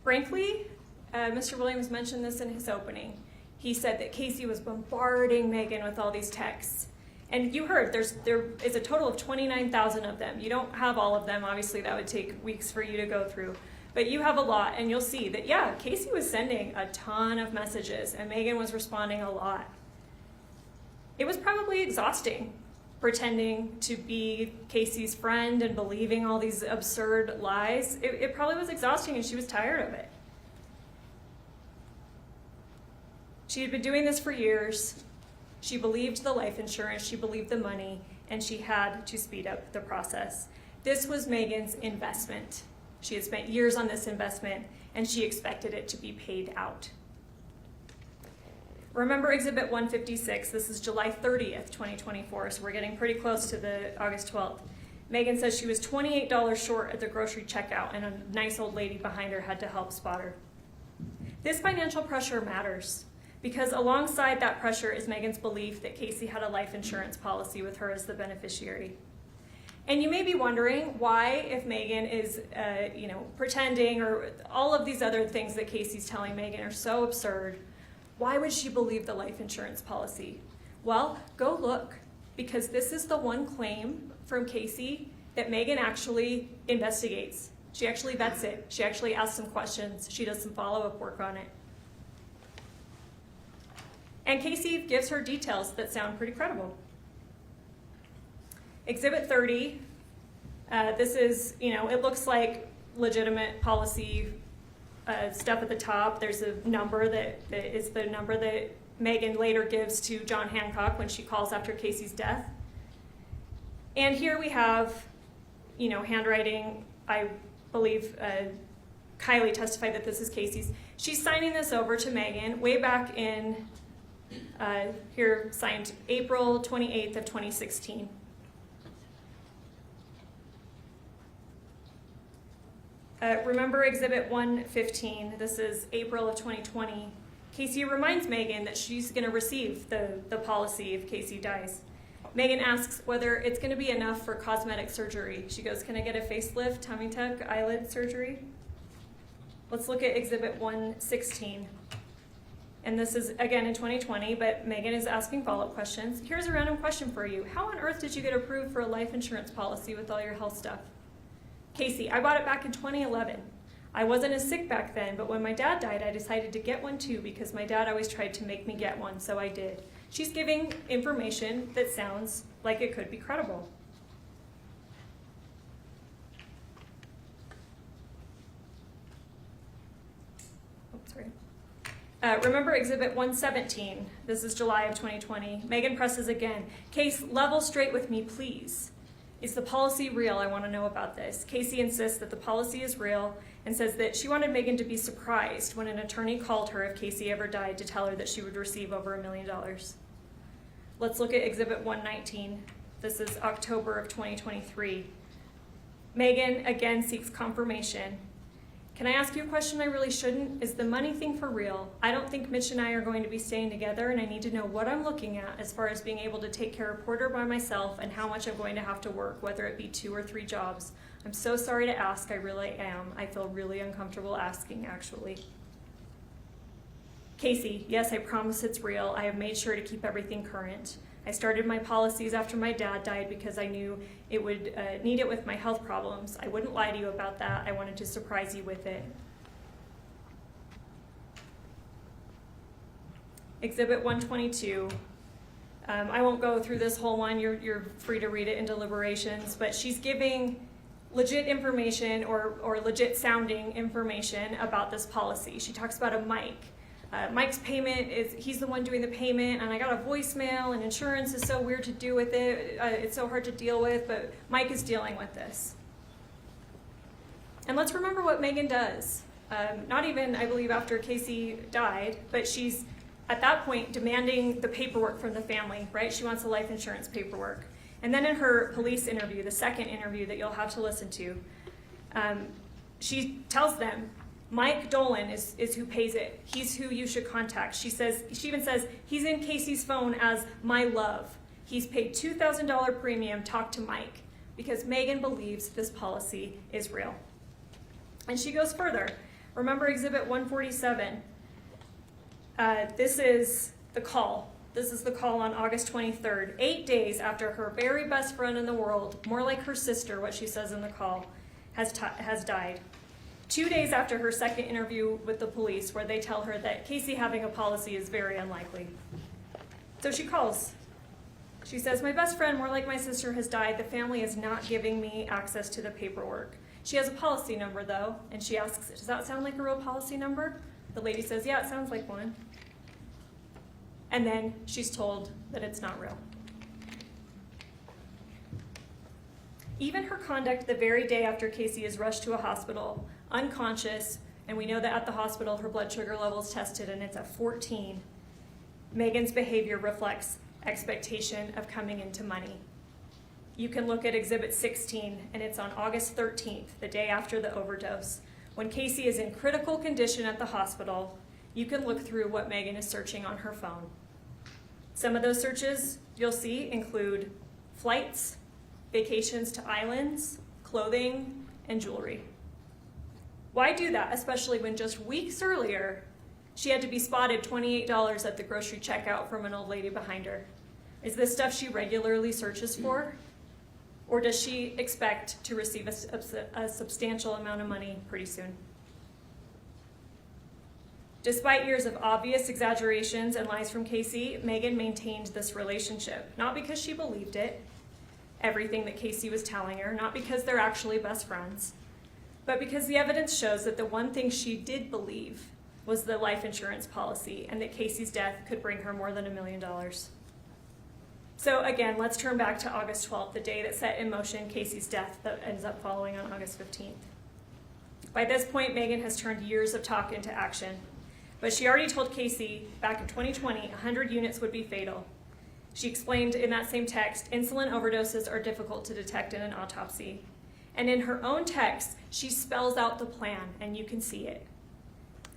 Frankly, Mr. Williams mentioned this in his opening. He said that Kacee was bombarding Meggan with all these texts. And you heard there is a total of 29,000 of them. You don't have all of them. Obviously, that would take weeks for you to go through. But you have a lot, and you'll see that, yeah, Kacee was sending a ton of messages, and Meggan was responding a lot. It was probably exhausting, pretending to be Kacee's friend and believing all these absurd lies. It probably was exhausting, and she was tired of it. She had been doing this for years. She believed the life insurance, she believed the money, and she had to speed up the process. This was Meggan's investment. She had spent years on this investment, and she expected it to be paid out. Remember Exhibit 156. This is July 30th, 2024, so we're getting pretty close to the August 12th. Meggan says she was $28 short at the grocery checkout, and a nice old lady behind her had to help spot her. This financial pressure matters, because alongside that pressure is Meggan's belief that Kacee had a life insurance policy with her as the beneficiary. And you may be wondering why, if Meggan is, pretending, or all of these other things that Kacee's telling Meggan are so absurd, why would she believe the life insurance policy? Well, go look, because this is the one claim from Kacee that Meggan actually investigates. She actually vets it. She actually asks some questions. She does some follow-up work on it. And Kacee gives her details that sound pretty credible. Exhibit 30, this is, it looks like legitimate policy stuff at the top. There's a number that is the number that Meggan later gives to John Hancock when she calls after Kacee's death. And here we have, handwriting. I believe Kylie testified that this is Kacee's. She's signing this over to Meggan way back in, here signed April 28th of 2016. Remember Exhibit 115, this is April of 2020. Kacee reminds Meggan that she's going to receive the policy if Kacee dies. Meggan asks whether it's going to be enough for cosmetic surgery. She goes, can I get a facelift, tummy tuck, eyelid surgery? Let's look at Exhibit 116. And this is, again, in 2020, but Meggan is asking follow-up questions. Here's a random question for you. How on earth did you get approved for a life insurance policy with all your health stuff? Kacee, I bought it back in 2011. I wasn't as sick back then, but when my dad died, I decided to get one too because my dad always tried to make me get one, so I did. She's giving information that sounds like it could be credible. Remember Exhibit 117. This is July of 2020. Meggan presses again. Case, level straight with me, please. Is the policy real? I want to know about this. Kacee insists that the policy is real and says that she wanted Meggan to be surprised when an attorney called her if Kacee ever died to tell her that she would receive over $1 million. Let's look at Exhibit 119. This is October of 2023. Meggan again seeks confirmation. Can I ask you a question I really shouldn't? Is the money thing for real? I don't think Mitch and I are going to be staying together, and I need to know what I'm looking at as far as being able to take care of Porter by myself and how much I'm going to have to work, whether it be 2 or 3 jobs. I'm so sorry to ask, I really am. I feel really uncomfortable asking, actually. Kacee, yes, I promise it's real. I have made sure to keep everything current. I started my policies after my dad died because I knew it would need it with my health problems. I wouldn't lie to you about that. I wanted to surprise you with it. Exhibit 122. I won't go through this whole one. You're free to read it in deliberations, but she's giving legit information or legit sounding information about this policy. She talks about a Mike. Mike's payment he's the one doing the payment, and I got a voicemail, and insurance is so weird to do with it. It's so hard to deal with, but Mike is dealing with this. And let's remember what Meggan does. Not even, I believe, after Kacee died, but she's at that point demanding the paperwork from the family, right? She wants the life insurance paperwork. And then in her police interview, the second interview that you'll have to listen to, she tells them, Mike Dolan is who pays it. He's who you should contact. She even says, he's in Kacee's phone as my love. He's paid $2,000 premium, talk to Mike, because Meggan believes this policy is real. And she goes further. Remember Exhibit 147. This is the call. This is the call on August 23rd, 8 days after her very best friend in the world, more like her sister, what she says in the call, has died. 2 days after her second interview with the police, where they tell her that Kacee having a policy is very unlikely. So she calls. She says, my best friend, more like my sister, has died. The family is not giving me access to the paperwork. She has a policy number, though, and she asks, does that sound like a real policy number? The lady says, yeah, it sounds like one. And then she's told that it's not real. Even her conduct the very day after Kacee is rushed to a hospital, unconscious, and we know that at the hospital her blood sugar level's tested and it's at 14. Meggan's behavior reflects expectation of coming into money. You can look at Exhibit 16, and it's on August 13th, the day after the overdose. When Kacee is in critical condition at the hospital, you can look through what Meggan is searching on her phone. Some of those searches you'll see include flights, vacations to islands, clothing, and jewelry. Why do that, especially when just weeks earlier, she had to be spotted $28 at the grocery checkout from an old lady behind her? Is this stuff she regularly searches for? Or does she expect to receive a substantial amount of money pretty soon? Despite years of obvious exaggerations and lies from Kacee, Meggan maintained this relationship, not because she believed it, everything that Kacee was telling her, not because they're actually best friends, but because the evidence shows that the one thing she did believe was the life insurance policy and that Kacee's death could bring her more than $1 million. So again, let's turn back to August 12th, the day that set in motion Kacee's death that ends up following on August 15th. By this point, Meggan has turned years of talk into action, but she already told Kacee back in 2020 100 units would be fatal. She explained in that same text, insulin overdoses are difficult to detect in an autopsy. And in her own text, she spells out the plan, and you can see it.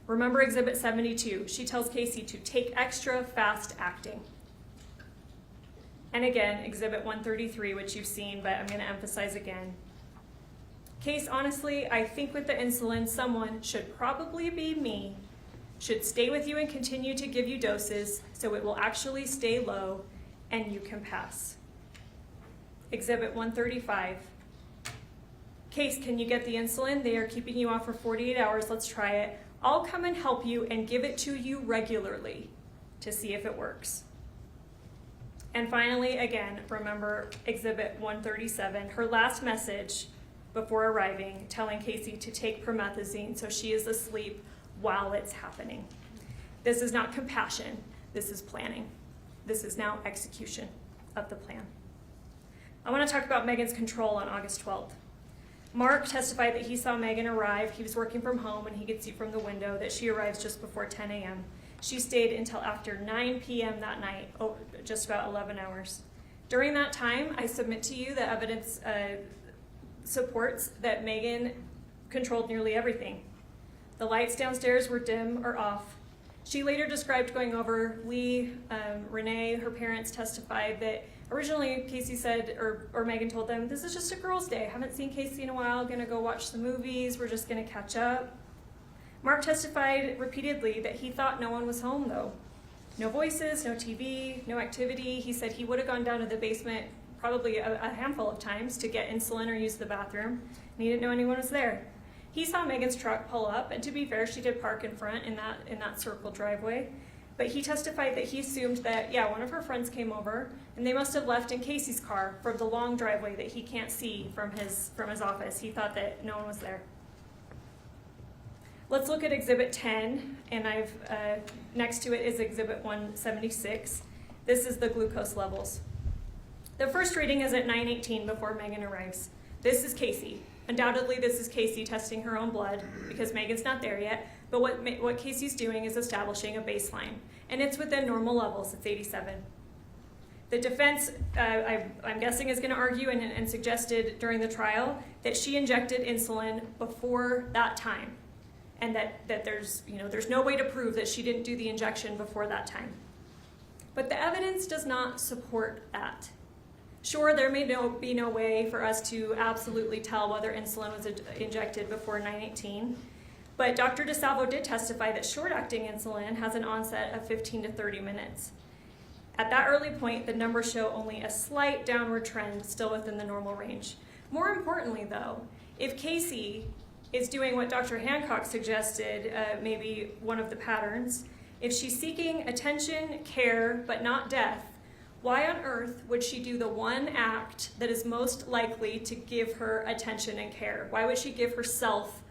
Remember Exhibit 72, she tells Kacee to take extra fast acting. And again, Exhibit 133, which you've seen, but I'm going to emphasize again. Case, honestly, I think with the insulin, someone, should probably be me, should stay with you and continue to give you doses so it will actually stay low and you can pass. Exhibit 135. Case, can you get the insulin? They are keeping you off for 48 hours. Let's try it. I'll come and help you and give it to you regularly to see if it works. And finally, again, remember Exhibit 137, her last message before arriving, telling Kacee to take promethazine so she is asleep while it's happening. This is not compassion, this is planning. This is now execution of the plan. I want to talk about Meggan's control on August 12th. Mark testified that he saw Meggan arrive. He was working from home and he could see from the window that she arrives just before 10 a.m. She stayed until after 9 p.m. that night, just about 11 hours. During that time, I submit to you that evidence supports that Meggan controlled nearly everything. The lights downstairs were dim or off. She later described going over. Renee, her parents, testified that originally Kacee said, or Meggan told them, this is just a girl's day. Haven't seen Kacee in a while, gonna go watch the movies, we're just gonna catch up. Mark testified repeatedly that he thought no one was home though. No voices, no TV, no activity. He said he would have gone down to the basement probably a handful of times to get insulin or use the bathroom, and he didn't know anyone was there. He saw Meggan's truck pull up, and to be fair, she did park in front in that circle driveway. But he testified that he assumed that, yeah, one of her friends came over, and they must have left in Kacee's car from the long driveway that he can't see from his office. He thought that no one was there. Let's look at Exhibit 10, and next to it is Exhibit 176. This is the glucose levels. The first reading is at 9:18 before Meggan arrives. This is Kacee. Undoubtedly, this is Kacee testing her own blood because Meggan's not there yet, but what Kacee's doing is establishing a baseline, and it's within normal levels. It's 87. The defense, I'm guessing, is going to argue and suggested during the trial that she injected insulin before that time, and that there's no way to prove that she didn't do the injection before that time. But the evidence does not support that. Sure, there may be no way for us to absolutely tell whether insulin was injected before 9:18, but Dr. DeSalvo did testify that short-acting insulin has an onset of 15 to 30 minutes. At that early point, the numbers show only a slight downward trend, still within the normal range. More importantly, though, if Kacee is doing what Dr. Hancock suggested, maybe one of the patterns, if she's seeking attention, care, but not death, why on earth would she do the one act that is most likely to give her attention and care? Why would she give herself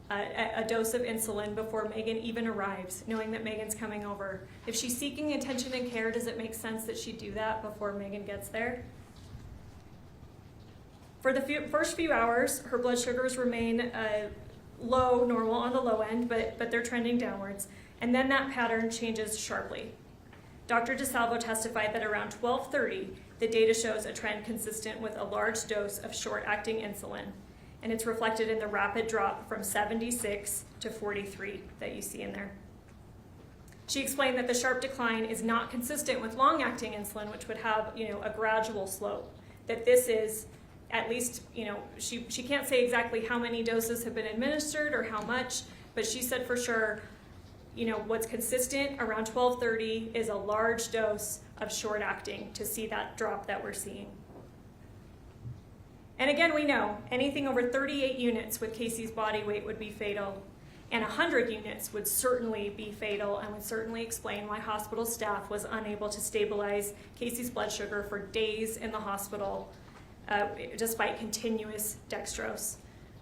a dose of insulin before Meggan even arrives, knowing that Meggan's coming over? If she's seeking attention and care, does it make sense that she do that before Meggan gets there? For the first few hours, her blood sugars remain low, normal on the low end, but they're trending downwards. And then that pattern changes sharply. Dr. DeSalvo testified that around 12:30, the data shows a trend consistent with a large dose of short-acting insulin, and it's reflected in the rapid drop from 76 to 43 that you see in there. She explained that the sharp decline is not consistent with long-acting insulin, which would have, a gradual slope. That this is, at least, she can't say exactly how many doses have been administered or how much, but she said for sure, what's consistent around 12:30 is a large dose of short-acting to see that drop that we're seeing. And again, we know anything over 38 units with Kacee's body weight would be fatal, and 100 units would certainly be fatal and would certainly explain why hospital staff was unable to stabilize Kacee's blood sugar for days in the hospital despite continuous dextrose.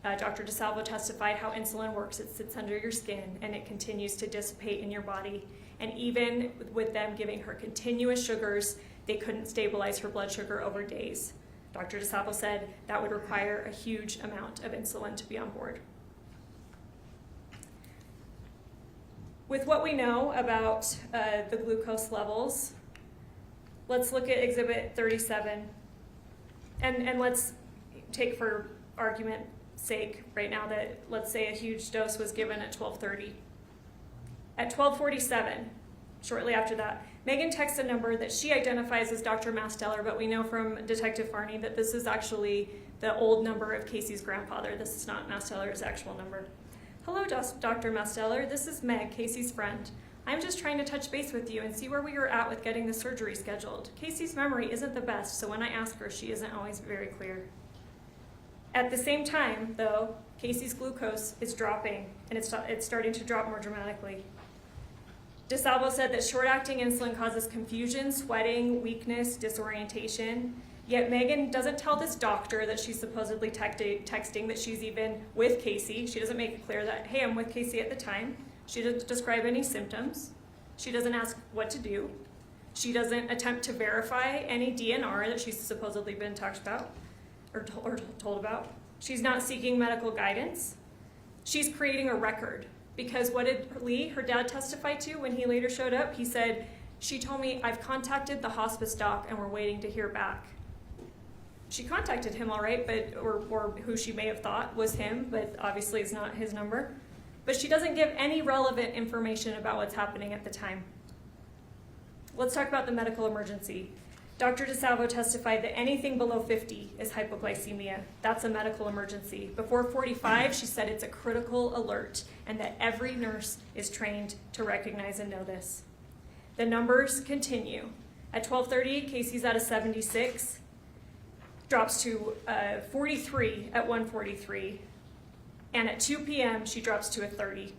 Dr. DeSalvo testified how insulin works. It sits under your skin and it continues to dissipate in your body. And even with them giving her continuous sugars, they couldn't stabilize her blood sugar over days. Dr. DeSalvo said that would require a huge amount of insulin to be on board. With what we know about the glucose levels, let's look at Exhibit 37. And let's take for argument's sake right now that let's say a huge dose was given at 12:30. At 12:47, shortly after that, Meggan texts a number that she identifies as Dr. Masteller, but we know from Detective Farney that this is actually the old number of Kacee's grandfather. This is not Masteller's actual number. Hello, Dr. Masteller. This is Meg, Kacee's friend. I'm just trying to touch base with you and see where we are at with getting the surgery scheduled. Kacee's memory isn't the best, so when I ask her, she isn't always very clear. At the same time, though, Kacee's glucose is dropping, and it's starting to drop more dramatically. DeSalvo said that short-acting insulin causes confusion, sweating, weakness, disorientation. Yet Meggan doesn't tell this doctor that she's supposedly texting that she's even with Kacee. She doesn't make it clear that, hey, I'm with Kacee at the time. She doesn't describe any symptoms. She doesn't ask what to do. She doesn't attempt to verify any DNR that she's supposedly been talked about or told about. She's not seeking medical guidance. She's creating a record. Because what did Lee, her dad, testify to when he later showed up? He said, she told me, I've contacted the hospice doc and we're waiting to hear back. She contacted him all right, but or who she may have thought was him, but obviously it's not his number. But she doesn't give any relevant information about what's happening at the time. Let's talk about the medical emergency. Dr. DeSalvo testified that anything below 50 is hypoglycemia. That's a medical emergency. Before 45, she said it's a critical alert and that every nurse is trained to recognize and know this. The numbers continue. At 12:30, Kacee's at a 76, drops to 43 at 1:43, and at 2 p.m. she drops to a 30.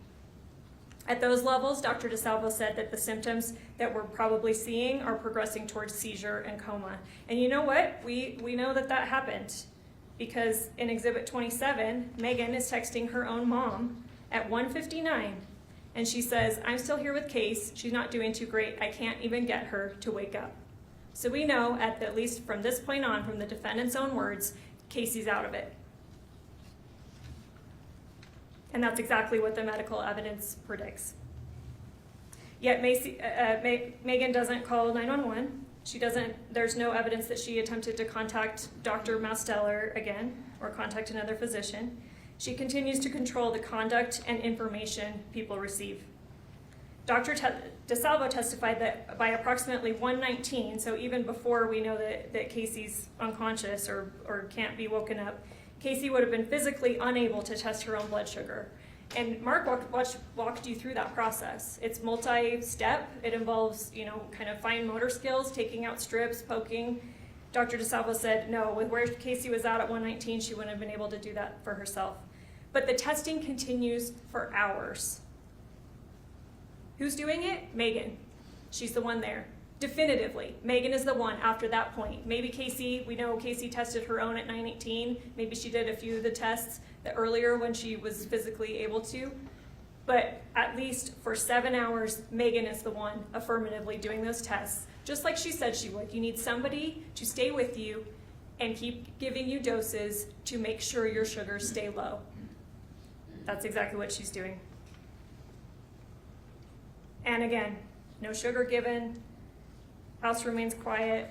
At those levels, Dr. DeSalvo said that the symptoms that we're probably seeing are progressing towards seizure and coma. And you know what? We know that happened because in Exhibit 27, Meggan is texting her own mom at 1:59, and she says, I'm still here with Kacee. She's not doing too great. I can't even get her to wake up. So we know, at least from this point on, from the defendant's own words, Kacee's out of it. And that's exactly what the medical evidence predicts. Yet Meggan doesn't call 911. There's no evidence that she attempted to contact Dr. Masteller again or contact another physician. She continues to control the conduct and information people receive. Dr. DeSalvo testified that by approximately 1:19, so even before we know that Kacee's unconscious or can't be woken up, Kacee would have been physically unable to test her own blood sugar. And Mark walked you through that process. It's multi-step. It involves, kind of fine motor skills, taking out strips, poking. Dr. DeSalvo said, no, with where Kacee was at 1:19, she wouldn't have been able to do that for herself. But the testing continues for hours. Who's doing it? Meggan. She's the one there. Definitively, Meggan is the one after that point. Maybe Kacee, we know Kacee tested her own at 9:18. Maybe she did a few of the tests earlier when she was physically able to. But at least for 7 hours, Meggan is the one affirmatively doing those tests, just like she said she would. You need somebody to stay with you and keep giving you doses to make sure your sugars stay low. That's exactly what she's doing. And again, no sugar given. House remains quiet,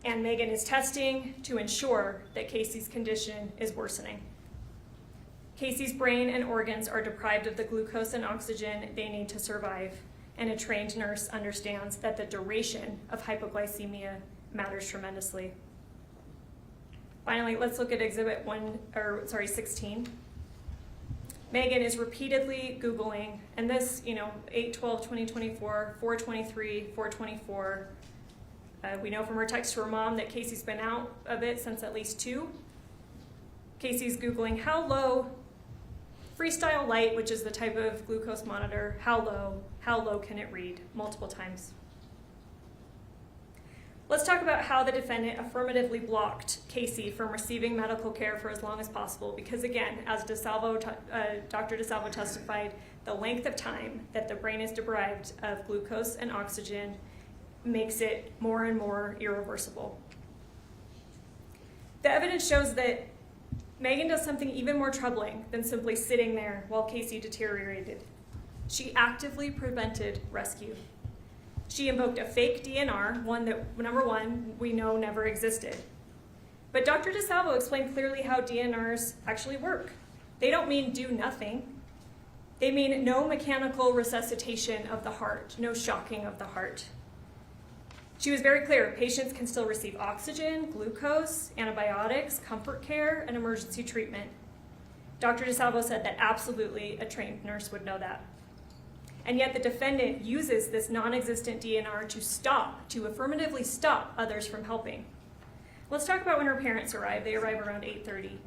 and Meggan is testing to ensure that Kacee's condition is worsening. Kacee's brain and organs are deprived of the glucose and oxygen they need to survive, and a trained nurse understands that the duration of hypoglycemia matters tremendously. Finally, let's look at Exhibit 16. Meggan is repeatedly Googling, and this, 8/12/2024, 4/23, 4/24. We know from her text to her mom that Kacee's been out of it since at least 2. Kacee's Googling how low, Freestyle Light, which is the type of glucose monitor, how low can it read, multiple times. Let's talk about how the defendant affirmatively blocked Kacee from receiving medical care for as long as possible, because again, as Dr. DeSalvo testified, the length of time that the brain is deprived of glucose and oxygen makes it more and more irreversible. The evidence shows that Meggan does something even more troubling than simply sitting there while Kacee deteriorated. She actively prevented rescue. She invoked a fake DNR, one that, number one, we know never existed. But Dr. DeSalvo explained clearly how DNRs actually work. They don't mean do nothing. They mean no mechanical resuscitation of the heart, no shocking of the heart. She was very clear, patients can still receive oxygen, glucose, antibiotics, comfort care, and emergency treatment. Dr. DeSalvo said that absolutely a trained nurse would know that. And yet the defendant uses this non-existent DNR to affirmatively stop others from helping. Let's talk about when her parents arrive. They arrive around 8:30.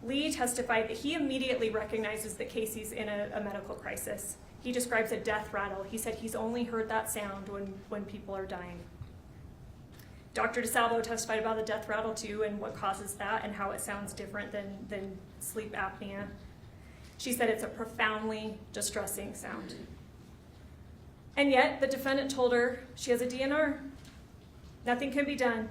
Lee testified that he immediately recognizes that Kacee's in a medical crisis. He describes a death rattle. He said he's only heard that sound when people are dying. Dr. DeSalvo testified about the death rattle too, and what causes that and how it sounds different than sleep apnea. She said it's a profoundly distressing sound. And yet the defendant told her she has a DNR. Nothing can be done.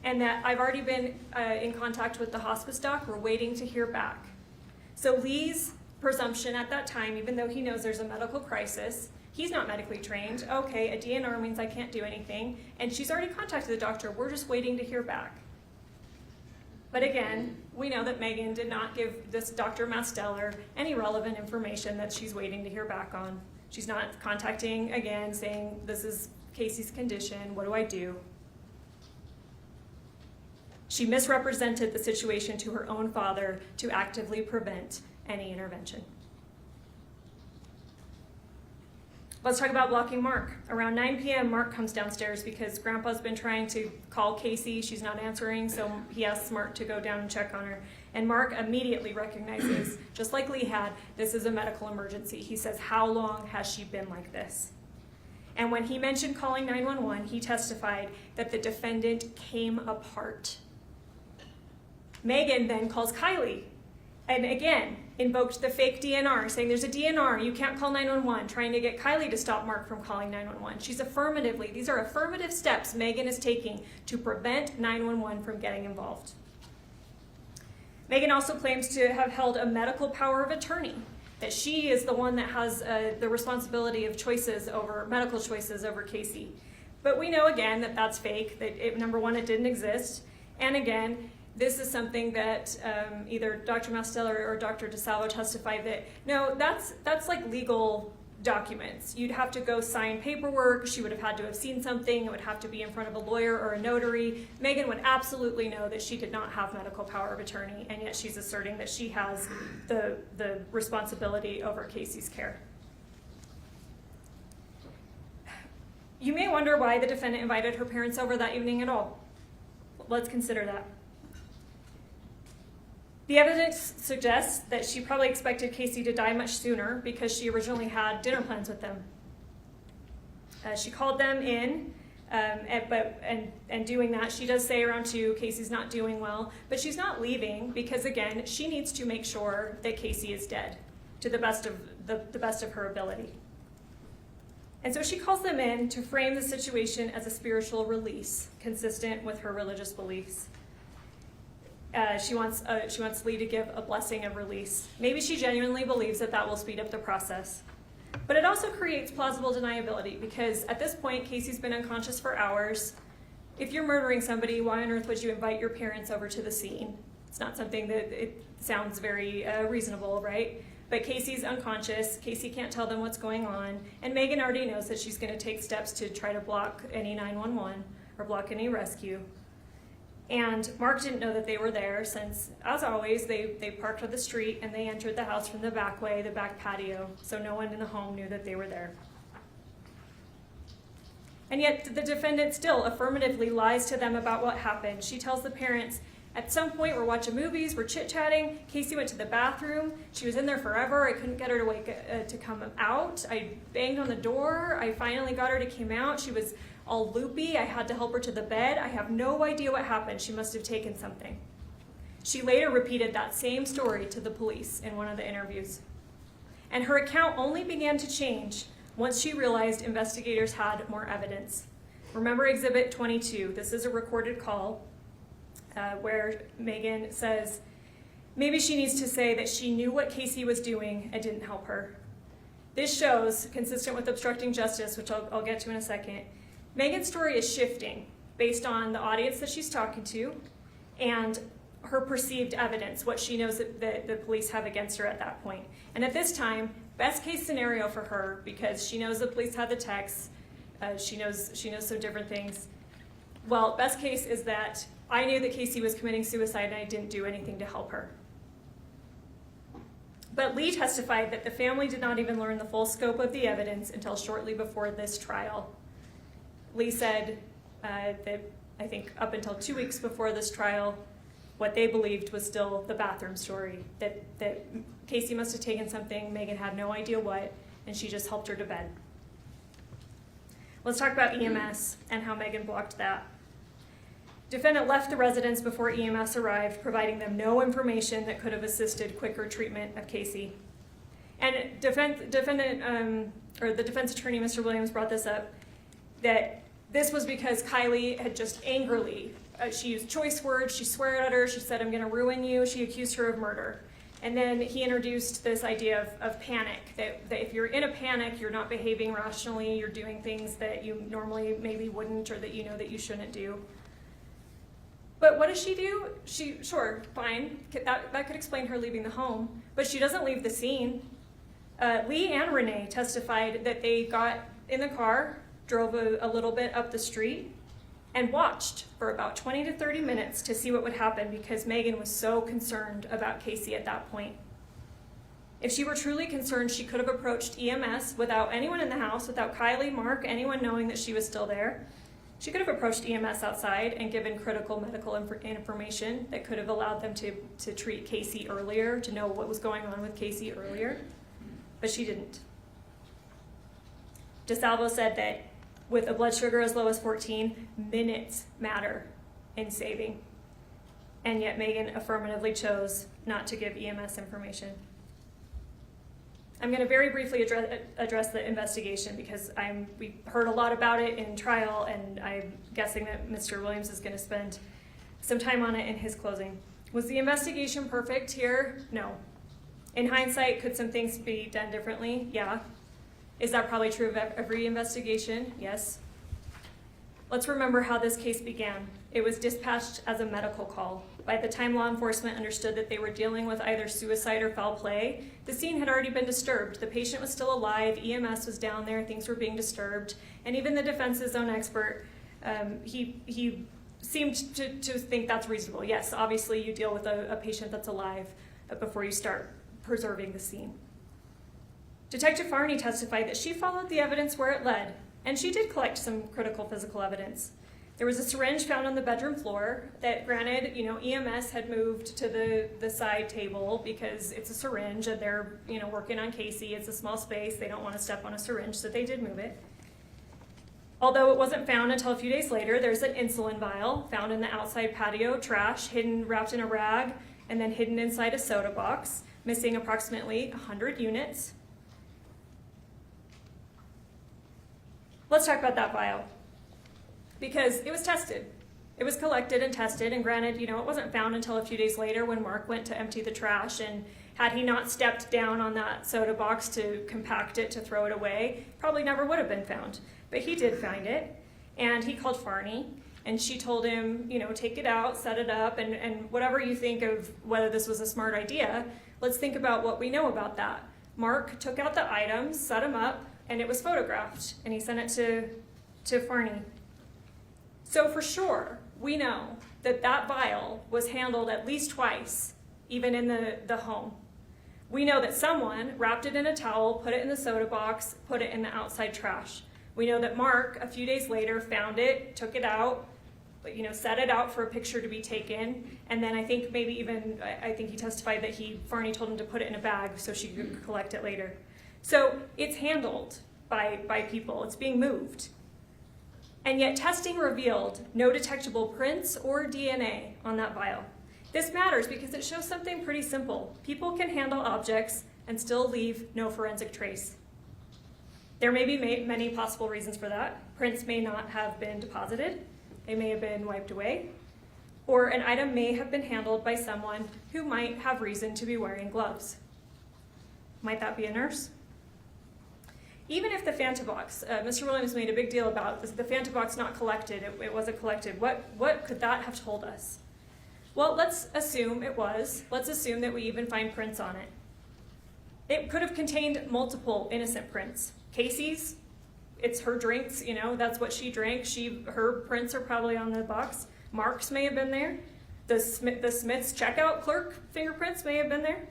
And that I've already been in contact with the hospice doc. We're waiting to hear back. So Lee's presumption at that time, even though he knows there's a medical crisis, he's not medically trained. Okay, a DNR means I can't do anything. And she's already contacted the doctor. We're just waiting to hear back. But again, we know that Meggan did not give this Dr. Masteller any relevant information that she's waiting to hear back on. She's not contacting again saying, this is Kacee's condition, what do I do? She misrepresented the situation to her own father to actively prevent any intervention. Let's talk about blocking Mark. Around 9 p.m., Mark comes downstairs because Grandpa's been trying to call Kacee. She's not answering, so he asks Mark to go down and check on her. And Mark immediately recognizes, just like Lee had, this is a medical emergency. He says, how long has she been like this? And when he mentioned calling 911, he testified that the defendant came apart. Meggan then calls Kylie, and again, invoked the fake DNR, saying there's a DNR, you can't call 911, trying to get Kylie to stop Mark from calling 911. These are affirmative steps Meggan is taking to prevent 911 from getting involved. Meggan also claims to have held a medical power of attorney, that she is the one that has the responsibility of medical choices over Kacee. But we know again that that's fake, that number one, it didn't exist, and again, this is something that either Dr. Masteller or Dr. DeSalvo testified that, no, that's like legal documents. You'd have to go sign paperwork. She would have had to have seen something. It would have to be in front of a lawyer or a notary. Meggan would absolutely know that she did not have medical power of attorney, and yet she's asserting that she has the responsibility over Kacee's care. You may wonder why the defendant invited her parents over that evening at all. Let's consider that. The evidence suggests that she probably expected Kacee to die much sooner because she originally had dinner plans with them. She called them in, and doing that, she does say around 2, Kacee's not doing well, but she's not leaving because, again, she needs to make sure that Kacee is dead to the best of her ability. And so she calls them in to frame the situation as a spiritual release, consistent with her religious beliefs. She wants Lee to give a blessing of release. Maybe she genuinely believes that will speed up the process. But it also creates plausible deniability because at this point, Kacee's been unconscious for hours. If you're murdering somebody, why on earth would you invite your parents over to the scene? It's not something that it sounds very reasonable, right? But Kacee's unconscious. Kacee can't tell them what's going on. And Meggan already knows that she's going to take steps to try to block any 911 or block any rescue. And Mark didn't know that they were there since, as always, they parked on the street and they entered the house from the back way, the back patio, so no one in the home knew that they were there. And yet the defendant still affirmatively lies to them about what happened. She tells the parents, at some point we're watching movies, we're chit-chatting, Kacee went to the bathroom, she was in there forever, I couldn't get her to come out, I banged on the door, I finally got her to come out, she was all loopy. I had to help her to the bed. I have no idea what happened. She must have taken something. She later repeated that same story to the police in one of the interviews. And her account only began to change once she realized investigators had more evidence. Remember Exhibit 22. This is a recorded call where Meggan says, maybe she needs to say that she knew what Kacee was doing and didn't help her. This shows, consistent with obstructing justice, which I'll get to in a second, Meggan's story is shifting based on the audience that she's talking to and her perceived evidence, what she knows that the police have against her at that point. And at this time, best case scenario for her, because she knows the police had the texts, she knows some different things. Well, best case is that I knew that Kacee was committing suicide and I didn't do anything to help her. But Lee testified that the family did not even learn the full scope of the evidence until shortly before this trial. Lee said that I think up until 2 weeks before this trial, what they believed was still the bathroom story, that Kacee must have taken something, Meggan had no idea what, and she just helped her to bed. Let's talk about EMS and how Meggan blocked that. Defendant left the residence before EMS arrived, providing them no information that could have assisted quicker treatment of Kacee. And the defense attorney, Mr. Williams, brought this up, that this was because Kylie had just angrily, she used choice words, she swore at her, she said, I'm gonna ruin you, she accused her of murder. And then he introduced this idea of panic, that if you're in a panic, you're not behaving rationally, you're doing things that you normally maybe wouldn't or that you know that you shouldn't do. But what does she do? Sure, fine, that could explain her leaving the home, but she doesn't leave the scene. Lee and Renee testified that they got in the car, drove a little bit up the street, and watched for about 20 to 30 minutes to see what would happen because Meggan was so concerned about Kacee at that point. If she were truly concerned, she could have approached EMS without anyone in the house, without Kylie, Mark, anyone knowing that she was still there. She could have approached EMS outside and given critical medical information that could have allowed them to treat Kacee earlier, to know what was going on with Kacee earlier, but she didn't. DeSalvo said that with a blood sugar as low as 14, minutes matter in saving. And yet Meggan affirmatively chose not to give EMS information. I'm going to very briefly address the investigation because we heard a lot about it in trial, and I'm guessing that Mr. Williams is going to spend some time on it in his closing. Was the investigation perfect here? No. In hindsight, could some things be done differently? Yeah. Is that probably true of every investigation? Yes. Let's remember how this case began. It was dispatched as a medical call. By the time law enforcement understood that they were dealing with either suicide or foul play, the scene had already been disturbed. The patient was still alive, EMS was down there, things were being disturbed, and even the defense's own expert, he seemed to think that's reasonable. Yes, obviously you deal with a patient that's alive before you start preserving the scene. Detective Farney testified that she followed the evidence where it led, and she did collect some critical physical evidence. There was a syringe found on the bedroom floor that, granted, EMS had moved to the side table because it's a syringe and they're, working on Kacee. It's a small space. They don't want to step on a syringe, so they did move it. Although it wasn't found until a few days later, there's an insulin vial found in the outside patio trash, wrapped in a rag, and then hidden inside a soda box, missing approximately 100 units. Let's talk about that vial, because it was tested. It was collected and tested, and granted, it wasn't found until a few days later when Mark went to empty the trash, and had he not stepped down on that soda box to compact it, to throw it away, probably never would have been found. But he did find it, and he called Farney, and she told him, take it out, set it up, and whatever you think of whether this was a smart idea, let's think about what we know about that. Mark took out the items, set them up, and it was photographed, and he sent it to Farney. So for sure, we know that vial was handled at least twice, even in the home. We know that someone wrapped it in a towel, put it in the soda box, put it in the outside trash. We know that Mark, a few days later, found it, took it out, set it out for a picture to be taken, and then I think he testified that Farney told him to put it in a bag so she could collect it later. So it's handled by people, it's being moved. And yet testing revealed no detectable prints or DNA on that vial. This matters because it shows something pretty simple. People can handle objects and still leave no forensic trace. There may be many possible reasons for that. Prints may not have been deposited. They may have been wiped away. Or an item may have been handled by someone who might have reason to be wearing gloves. Might that be a nurse? Even if the Fanta box, Mr. Williams made a big deal about this, the Fanta box not collected, it wasn't collected. What could that have told us? Well, let's assume it was. Let's assume that we even find prints on it. It could have contained multiple innocent prints. Kacee's, it's her drinks, that's what she drank. Her prints are probably on the box. Mark's may have been there. The Smith's checkout clerk fingerprints may have been there.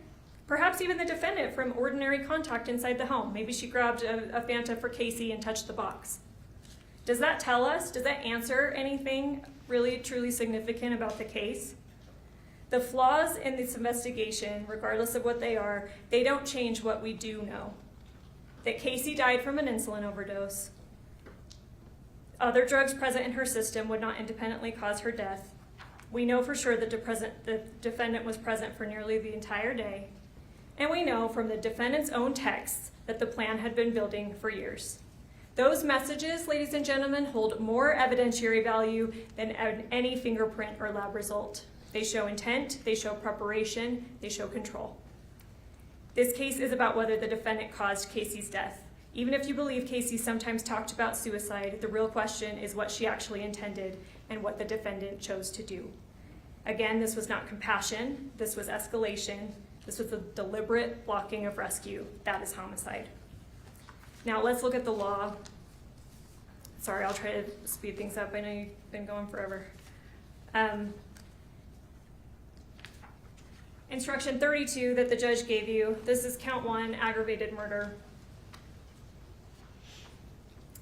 Perhaps even the defendant from ordinary contact inside the home. Maybe she grabbed a Fanta for Kacee and touched the box. Does that tell us, does that answer anything really truly significant about the case? The flaws in this investigation, regardless of what they are, they don't change what we do know. That Kacee died from an insulin overdose. Other drugs present in her system would not independently cause her death. We know for sure that the defendant was present for nearly the entire day. And we know from the defendant's own texts that the plan had been building for years. Those messages, ladies and gentlemen, hold more evidentiary value than any fingerprint or lab result. They show intent, they show preparation, they show control. This case is about whether the defendant caused Kacee's death. Even if you believe Kacee sometimes talked about suicide, the real question is what she actually intended and what the defendant chose to do. Again, this was not compassion, this was escalation. This was a deliberate blocking of rescue. That is homicide. Now let's look at the law. Sorry, I'll try to speed things up. I know you've been going forever. Instruction 32 that the judge gave you. This is count 1, aggravated murder.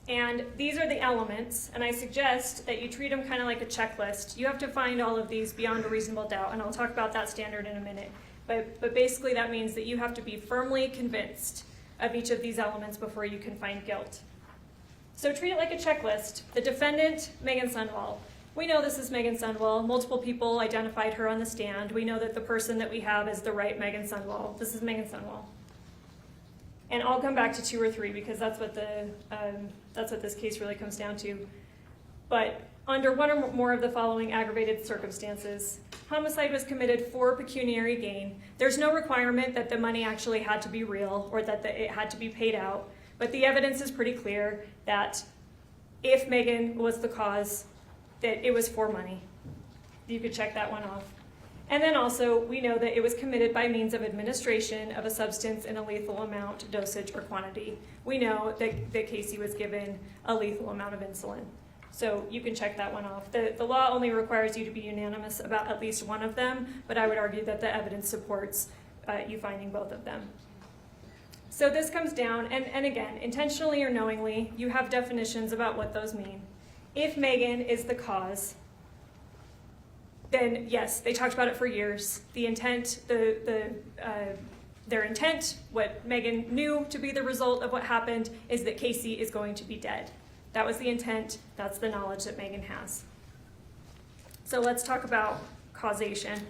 And these are the elements, and I suggest that you treat them kind of like a checklist. You have to find all of these beyond a reasonable doubt, and I'll talk about that standard in a minute. But basically that means that you have to be firmly convinced of each of these elements before you can find guilt. So treat it like a checklist. The defendant, Meggan Sundwall. We know this is Meggan Sundwall. Multiple people identified her on the stand. We know that the person that we have is the right Meggan Sundwall. This is Meggan Sundwall. And I'll come back to 2 or 3 because that's what this case really comes down to. But under one or more of the following aggravated circumstances, homicide was committed for pecuniary gain. There's no requirement that the money actually had to be real or that it had to be paid out, but the evidence is pretty clear that if Meggan was the cause, that it was for money. You could check that one off. And then also, we know that it was committed by means of administration of a substance in a lethal amount, dosage, or quantity. We know that Kacee was given a lethal amount of insulin. So you can check that one off. The law only requires you to be unanimous about at least one of them, but I would argue that the evidence supports you finding both of them. So this comes down, and again, intentionally or knowingly, you have definitions about what those mean. If Meggan is the cause, then yes, they talked about it for years. The intent, their intent, what Meggan knew to be the result of what happened is that Kacee is going to be dead. That was the intent, that's the knowledge that Meggan has. So let's talk about causation.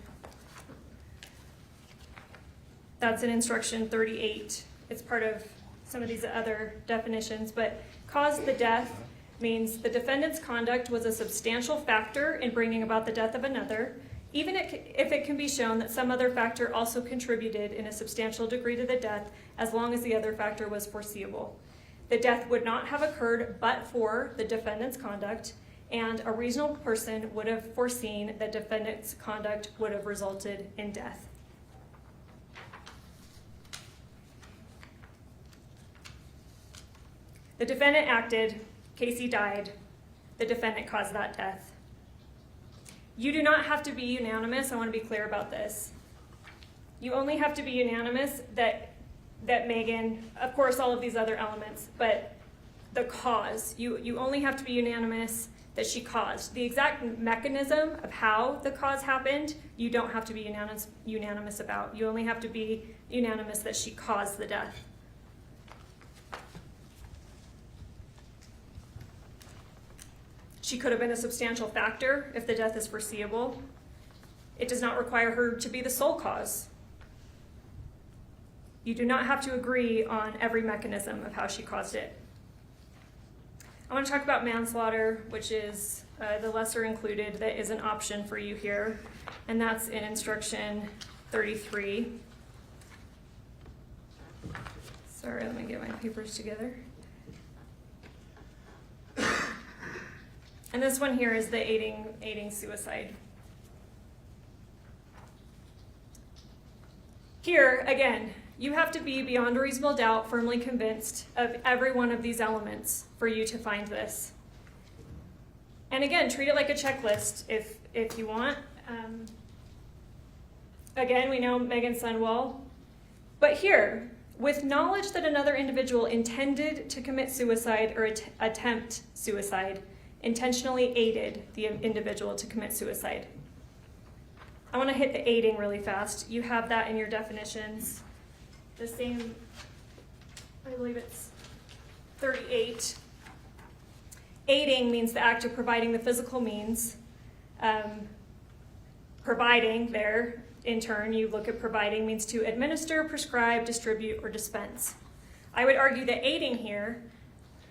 That's in instruction 38. It's part of some of these other definitions, but cause the death means the defendant's conduct was a substantial factor in bringing about the death of another, even if it can be shown that some other factor also contributed in a substantial degree to the death, as long as the other factor was foreseeable. The death would not have occurred but for the defendant's conduct, and a reasonable person would have foreseen that defendant's conduct would have resulted in death. The defendant acted, Kacee died, the defendant caused that death. You do not have to be unanimous, I want to be clear about this. You only have to be unanimous that Meggan, of course all of these other elements, but the cause, you only have to be unanimous that she caused. The exact mechanism of how the cause happened, you don't have to be unanimous about. You only have to be unanimous that she caused the death. She could have been a substantial factor if the death is foreseeable. It does not require her to be the sole cause. You do not have to agree on every mechanism of how she caused it. I want to talk about manslaughter, which is the lesser included that is an option for you here, and that's in instruction 33. Sorry, let me get my papers together. And this one here is the aiding suicide. Here, again, you have to be beyond a reasonable doubt firmly convinced of every one of these elements for you to find this. And again, treat it like a checklist if you want. Again, we know Meggan Sundwall. But here, with knowledge that another individual intended to commit suicide or attempt suicide, intentionally aided the individual to commit suicide. I want to hit the aiding really fast. You have that in your definitions. The same, I believe it's 38. Aiding means the act of providing the physical means. Providing there, in turn, you look at providing means to administer, prescribe, distribute, or dispense. I would argue that aiding here,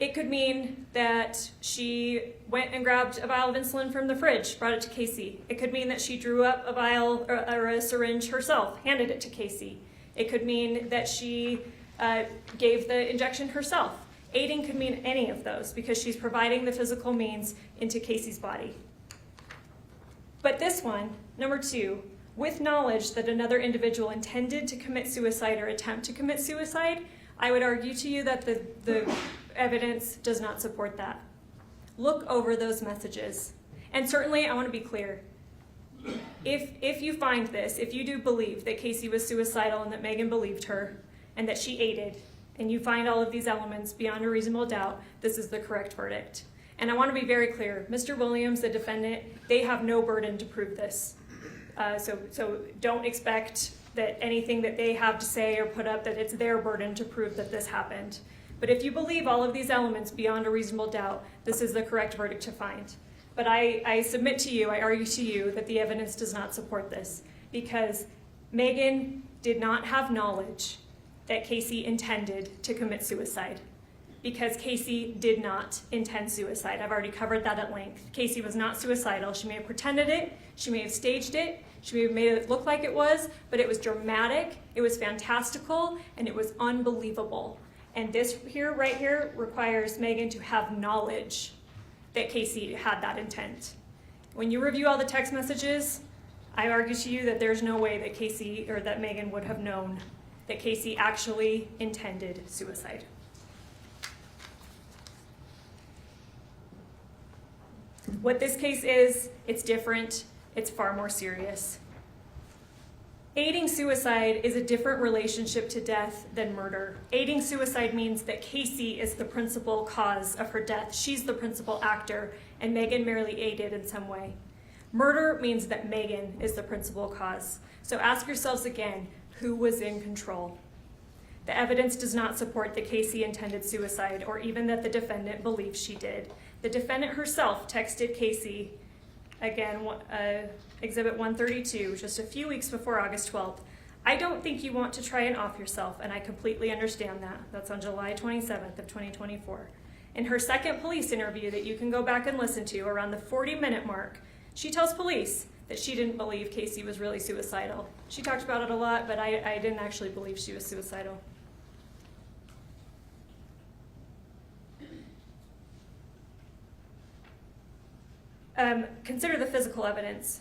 it could mean that she went and grabbed a vial of insulin from the fridge, brought it to Kacee. It could mean that she drew up a vial or a syringe herself, handed it to Kacee. It could mean that she gave the injection herself. Aiding could mean any of those because she's providing the physical means into Kacee's body. But this one, number 2, with knowledge that another individual intended to commit suicide or attempt to commit suicide, I would argue to you that the evidence does not support that. Look over those messages. And certainly, I want to be clear. If you find this, if you do believe that Kacee was suicidal and that Meggan believed her and that she aided, and you find all of these elements beyond a reasonable doubt, this is the correct verdict. And I want to be very clear. Mr. Williams, the defendant, they have no burden to prove this. So don't expect that anything that they have to say or put up, that it's their burden to prove that this happened. But if you believe all of these elements beyond a reasonable doubt, this is the correct verdict to find. But I submit to you, I argue to you, that the evidence does not support this because Meggan did not have knowledge that Kacee intended to commit suicide because Kacee did not intend suicide. I've already covered that at length. Kacee was not suicidal. She may have pretended it, she may have staged it, she may have made it look like it was, but it was dramatic, it was fantastical, and it was unbelievable. And this here, right here, requires Meggan to have knowledge that Kacee had that intent. When you review all the text messages, I argue to you that there's no way that Kacee or that Meggan would have known that Kacee actually intended suicide. What this case is, it's different, it's far more serious. Aiding suicide is a different relationship to death than murder. Aiding suicide means that Kacee is the principal cause of her death. She's the principal actor, and Meggan merely aided in some way. Murder means that Meggan is the principal cause. So ask yourselves again, who was in control? The evidence does not support that Kacee intended suicide or even that the defendant believes she did. The defendant herself texted Kacee, again, Exhibit 132, just a few weeks before August 12th. I don't think you want to try and off yourself, and I completely understand that. That's on July 27th of 2024. In her second police interview that you can go back and listen to, around the 40-minute mark, she tells police that she didn't believe Kacee was really suicidal. She talked about it a lot, but I didn't actually believe she was suicidal. Consider the physical evidence.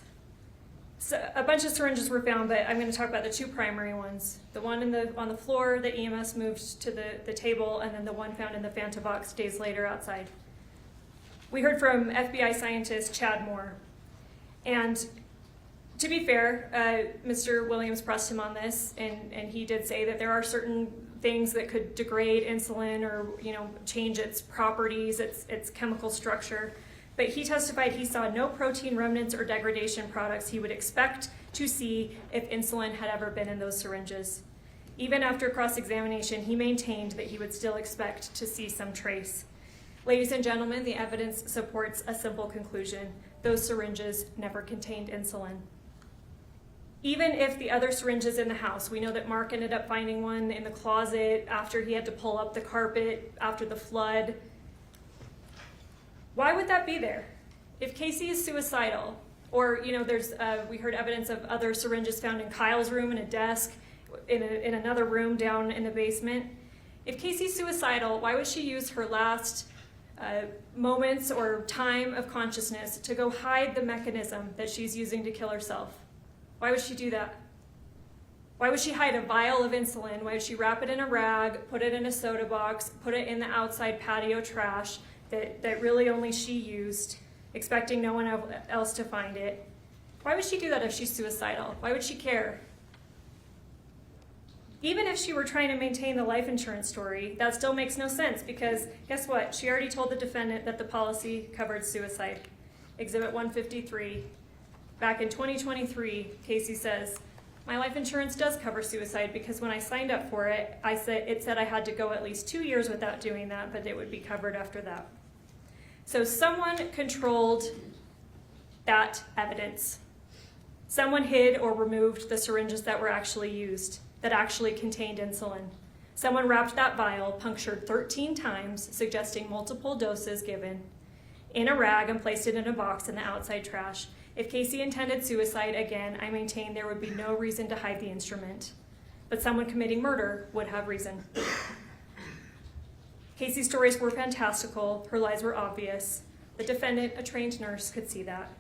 So a bunch of syringes were found, but I'm going to talk about the 2 primary ones. The one on the floor that EMS moved to the table, and then the one found in the Fanta box days later outside. We heard from FBI scientist Chad Moore. And to be fair, Mr. Williams pressed him on this, and he did say that there are certain things that could degrade insulin or change its properties, its chemical structure. But he testified he saw no protein remnants or degradation products he would expect to see if insulin had ever been in those syringes. Even after cross-examination, he maintained that he would still expect to see some trace. Ladies and gentlemen, the evidence supports a simple conclusion. Those syringes never contained insulin. Even if the other syringes in the house, we know that Mark ended up finding one in the closet after he had to pull up the carpet after the flood. Why would that be there? If Kacee is suicidal, or we heard evidence of other syringes found in Kyle's room, in a desk, in another room down in the basement. If Kacee's suicidal, why would she use her last moments or time of consciousness to go hide the mechanism that she's using to kill herself? Why would she do that? Why would she hide a vial of insulin? Why would she wrap it in a rag, put it in a soda box, put it in the outside patio trash that really only she used, expecting no one else to find it? Why would she do that if she's suicidal? Why would she care? Even if she were trying to maintain the life insurance story, that still makes no sense because guess what? She already told the defendant that the policy covered suicide. Exhibit 153. Back in 2023, Kacee says, my life insurance does cover suicide because when I signed up for it, it said I had to go at least 2 years without doing that, but it would be covered after that. So someone controlled that evidence. Someone hid or removed the syringes that were actually used, that actually contained insulin. Someone wrapped that vial, punctured 13 times, suggesting multiple doses given, in a rag and placed it in a box in the outside trash. If Kacee intended suicide, again, I maintain there would be no reason to hide the instrument. But someone committing murder would have reason. Kacee's stories were fantastical. Her lies were obvious. The defendant, a trained nurse, could see that.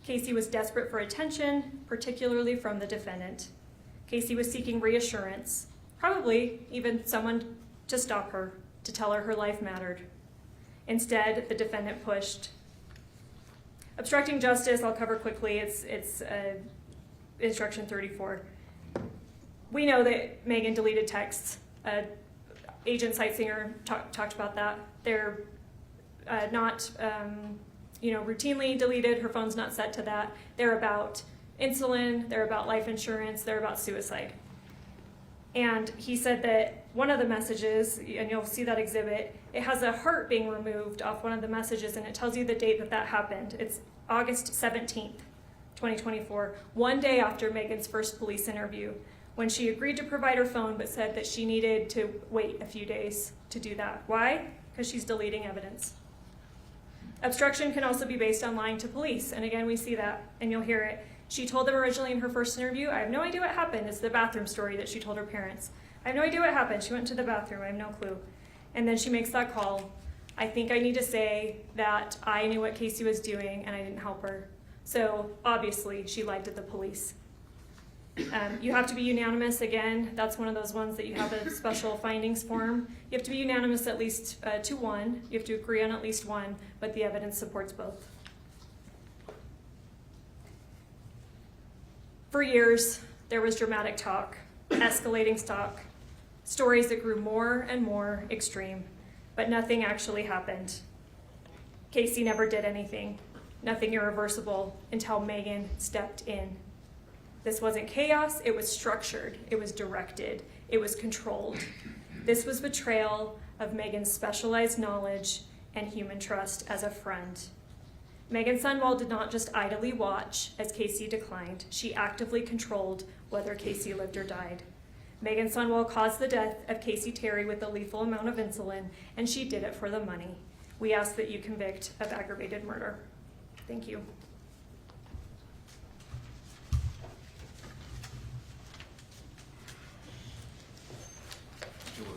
Kacee was desperate for attention, particularly from the defendant. Kacee was seeking reassurance, probably even someone to stop her, to tell her life mattered. Instead, the defendant pushed. Obstructing justice, I'll cover quickly. It's instruction 34. We know that Meggan deleted texts. Agent Sitsinger talked about that. They're not routinely deleted. Her phone's not set to that. They're about insulin, they're about life insurance, they're about suicide. And he said that one of the messages, and you'll see that exhibit, it has a heart being removed off one of the messages and it tells you the date that happened. It's August 17th, 2024, one day after Meggan's first police interview, when she agreed to provide her phone but said that she needed to wait a few days to do that. Why? Because she's deleting evidence. Obstruction can also be based on lying to police, and again we see that, and you'll hear it. She told them originally in her first interview, I have no idea what happened. It's the bathroom story that she told her parents. I have no idea what happened. She went to the bathroom. I have no clue. And then she makes that call. I think I need to say that I knew what Kacee was doing and I didn't help her. So obviously she lied to the police. You have to be unanimous. Again, that's one of those ones that you have a special findings form. You have to be unanimous at least to one. You have to agree on at least one, but the evidence supports both. For years, there was dramatic talk, escalating talk, stories that grew more and more extreme, but nothing actually happened. Kacee never did anything, nothing irreversible, until Meggan stepped in. This wasn't chaos, it was structured, it was directed, it was controlled. This was betrayal of Meggan's specialized knowledge and human trust as a friend. Meggan Sundwall did not just idly watch as Kacee declined. She actively controlled whether Kacee lived or died. Meggan Sundwall caused the death of Kacee Terry with a lethal amount of insulin, and she did it for the money. We ask that you convict of aggravated murder. Thank you.